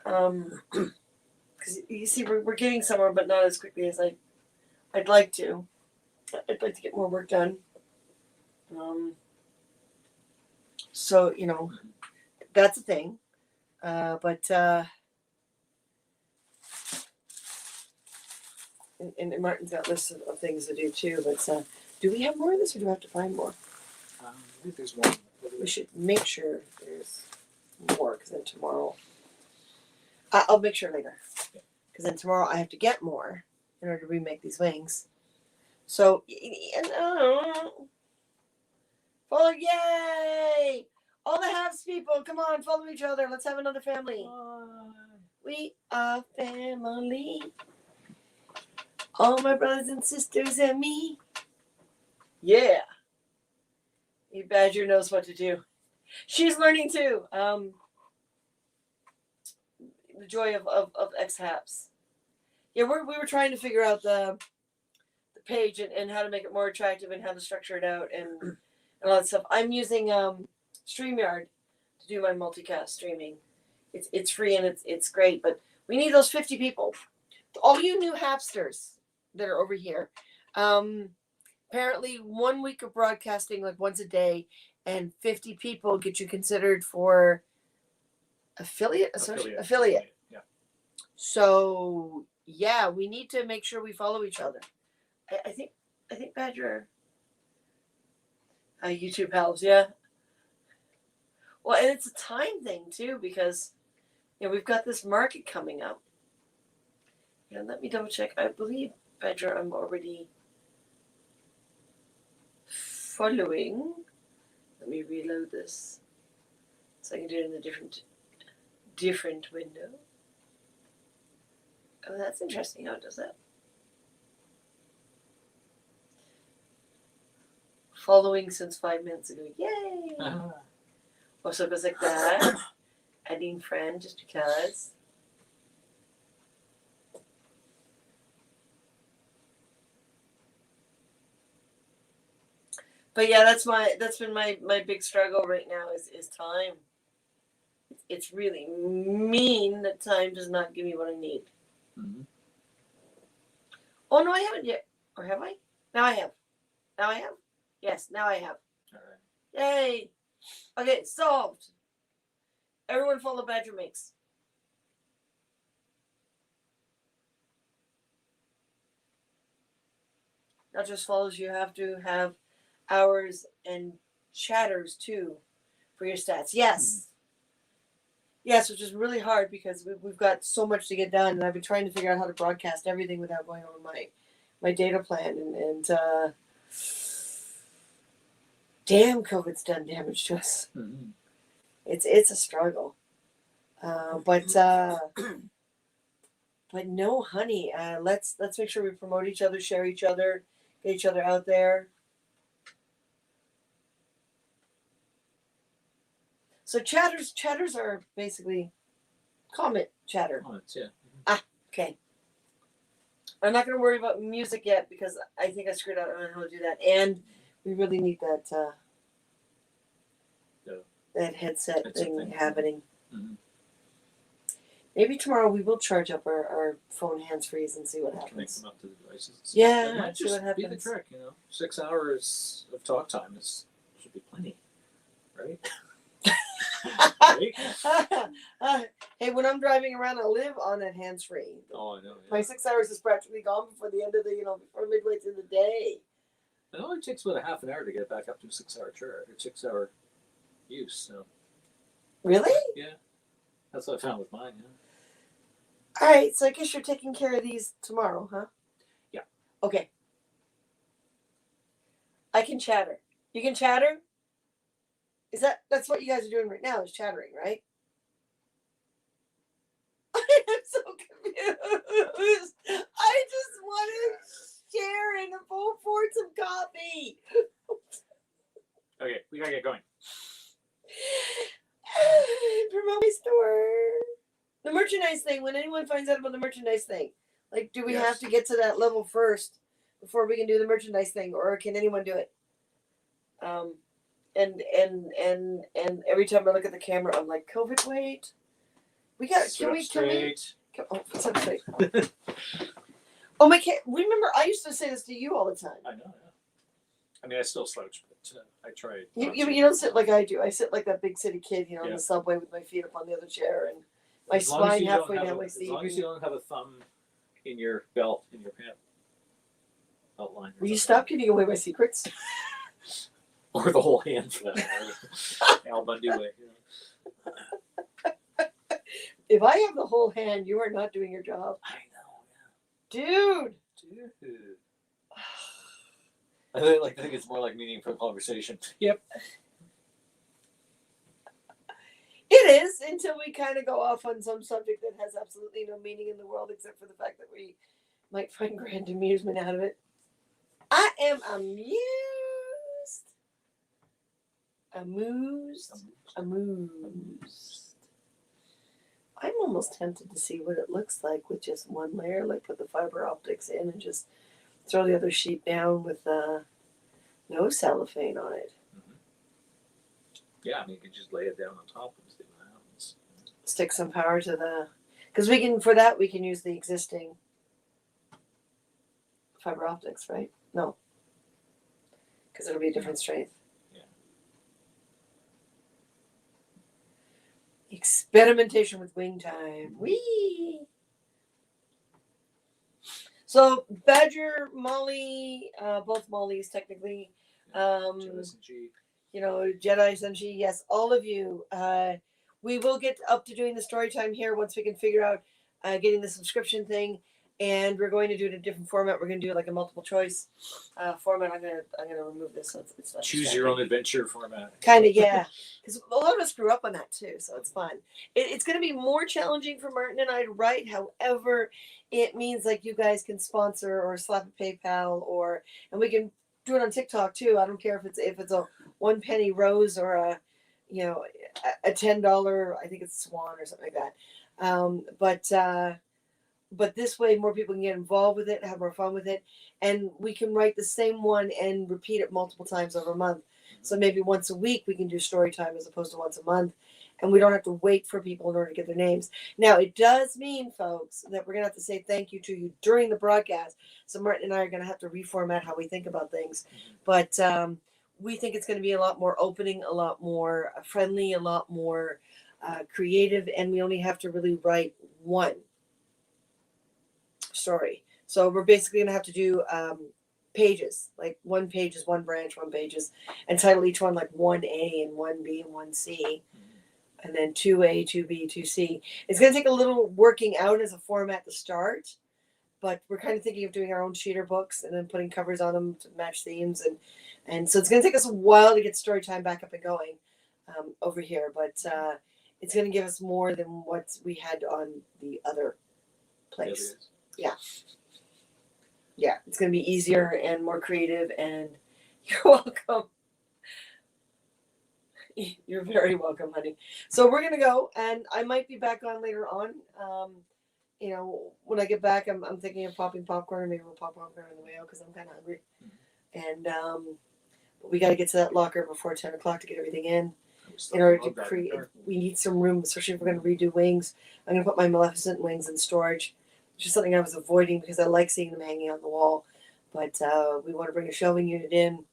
Because you see, we're getting somewhere, but not as quickly as I'd like to. I'd like to get more work done. So, that's a thing. But and Martin's got lists of things to do too. But do we have more of this, or do we have to find more? I think there's one. We should make sure there's more, because then tomorrow I'll make sure later. Because then tomorrow I have to get more in order to remake these wings. So, follow, yay! All the Habs people, come on, follow each other. Let's have another family. We are family. All my brothers and sisters and me. Yeah. E Badger knows what to do. She's learning too. The joy of X-Haps. Yeah, we were trying to figure out the page and how to make it more attractive and how to structure it out and all that stuff. I'm using StreamYard to do my multicast streaming. It's free and it's great, but we need those 50 people. All you new hapsters that are over here. Apparently 1 week of broadcasting like once a day and 50 people get you considered for affiliate. Yeah. So yeah, we need to make sure we follow each other. I think Badger YouTube helps, yeah. Well, and it's a time thing too because we've got this market coming up. Yeah, let me double check. I believe Badger I'm already following. Let me reload this so I can do it in a different window. Oh, that's interesting how it does that. Following since 5 minutes ago. Yay! Also, it goes like that. Adding friend just because. But yeah, that's been my big struggle right now is time. It's really mean that time does not give me what I need. Mm-hmm. Oh no, I haven't yet. Or have I? Now I have. Yes, now I have. All right. Yay! Okay, solved. Everyone follow Badger Makes. Not just follows, you have to have hours and chatters too for your stats. Yes. Yes, which is really hard because we've got so much to get done, and I've been trying to figure out how to broadcast everything without going over my data plan, and damn, COVID's done damage to us. Mm-hmm. It's a struggle, but no, honey. Let's make sure we promote each other, share each other, get each other out there. So chatters are basically comment chatter. Comments, yeah. Okay. I'm not going to worry about music yet because I think I screwed out on how to do that, and we really need that that headset thing happening. Mm-hmm. Maybe tomorrow we will charge up our phone hands-frees and see what happens. Connect them up to the devices. Yeah, it might see just what happens. be the trick, 6 hours of talk time should be plenty, right? Right? Hey, when I'm driving around, I live on that hands-free. Oh, I know. Yeah. My 6 hours is practically gone before the end of the, before midway through the day. It only takes about a half an hour to get back up to a 6 hour charge or 6 hour use. So. Really? Yeah, that's what I found with mine. Yeah. All right, so I guess you're taking care of these tomorrow, huh? Yeah. Okay. I can chatter. You can chatter? That's what you guys are doing right now is chattering, right? I'm so confused. I just want to share and afford some coffee. Okay, we gotta get going. Promote my store. The merchandise thing, when anyone finds out about the merchandise thing, like, do we have to get to that level first before we can do the merchandise thing, or can anyone do it? And every time I look at the camera, I'm like, COVID, wait. Can we? Oh, substrate. Oh my! Remember, I used to say this to you all the time. I know. Yeah. I mean, I still slouch, but I try. You don't sit like I do. I sit like that big city kid, in the subway with my feet up on the other chair and my spine halfway down my seat. As long as you don't have a thumb in your belt, in your pant outline. Will you stop giving away my secrets? Or the whole hand for that matter. Al Bundy way. If I have the whole hand, you are not doing your job. I know, Dude. I think it's more like meaningful conversation. Yep. It is, until we kind of go off on some subject that has absolutely no meaning in the world except for the fact that we might find grand amusement out of it. I am amused. I'm almost tempted to see what it looks like with just one layer, like put the fiber optics in and just throw the other sheet down with no cellophane on it. Yeah, I mean, you could just lay it down on top and see what happens. Stick some power to the, because we can, for that we can use the existing fiber optics, right? No, because it'll be a different strength. Yeah. Experimentation with wing time. Whee! So Badger, Molly, both Mollys technically, Jedi Senshi, yes, all of you. We will get up to doing the story time here once we can figure out getting the subscription thing, and we're going to do it in a different format. We're going to do it like a multiple choice format. I'm gonna remove this so it's not choose your own adventure format. Kind of, yeah, because a lot of us grew up on that too, so it's fun. It's going to be more challenging for Martin and I to write. However, it means like you guys can sponsor or slap a PayPal, and we can do it on TikTok too. I don't care if it's a 1 penny rose or a $10, I think it's Swan or something like that. But this way more people can get involved with it, have more fun with it, and we can write the same one and repeat it multiple times over a month. So maybe once a week we can do story time as opposed to once a month, and we don't have to wait for people in order to get their names. Now, it does mean, folks, that we're going to have to say thank you to you during the broadcast. So Martin and I are going to have to reformat how we think about things. But we think it's going to be a lot more opening, a lot more friendly, a lot more creative, and we only have to really write one story. So we're basically going to have to do pages, like 1 page is 1 branch, 1 page is, and title each one like 1A and 1B and 1C, and then 2A, 2B, 2C. It's going to take a little working out as a format to start, but we're kind of thinking of doing our own cheater books and then putting covers on them to match themes, and so it's going to take us a while to get story time back up and going over here, but it's going to give us more than what we had on the other place. Yeah, it's going to be easier and more creative, and you're welcome. You're very welcome, honey. So we're going to go, and I might be back on later on. When I get back, I'm thinking of popping popcorn, and maybe we'll pop popcorn on the way out because I'm kind of hungry. And but we got to get to that locker before 10 o'clock to get everything in order to create. We need some room, especially if we're going to redo wings. I'm going to put my Maleficent wings in storage, which is something I was avoiding because I like seeing them hanging on the wall. But we want to bring a shelving unit in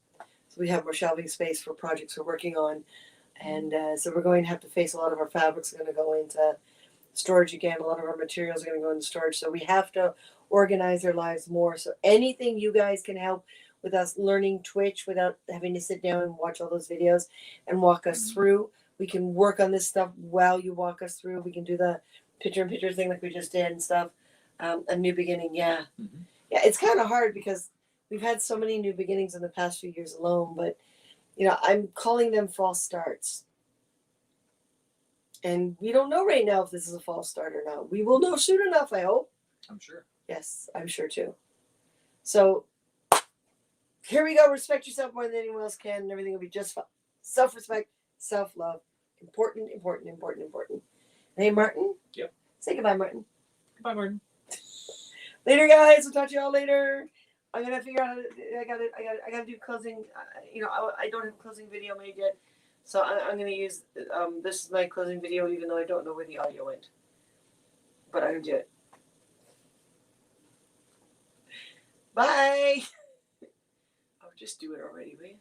so we have more shelving space for projects we're working on. And so we're going to have to face a lot of our fabrics are going to go into storage again. A lot of our materials are going to go into storage. So we have to organize our lives more. So anything you guys can help with us learning Twitch without having to sit down and watch all those videos and walk us through. We can work on this stuff while you walk us through. We can do the picture-in-picture thing like we just did and stuff. A new beginning, yeah. Mm-hmm. Yeah, it's kind of hard because we've had so many new beginnings in the past few years alone, but I'm calling them false starts. And we don't know right now if this is a false start or not. We will know soon enough, I hope. I'm sure. Yes, I'm sure too. So here we go. Respect yourself more than anyone else can, and everything will be just fine. Self-respect, self-love. Important, important, important, important. Hey, Martin? Yep. Say goodbye, Martin. Goodbye, Martin. Later, guys. We'll talk to y'all later. I'm gonna figure out. I gotta do closing. I don't have a closing video made yet, so I'm gonna use. This is my closing video, even though I don't know where the audio went. But I'm gonna do it. Bye. Oh, just do it already, will you?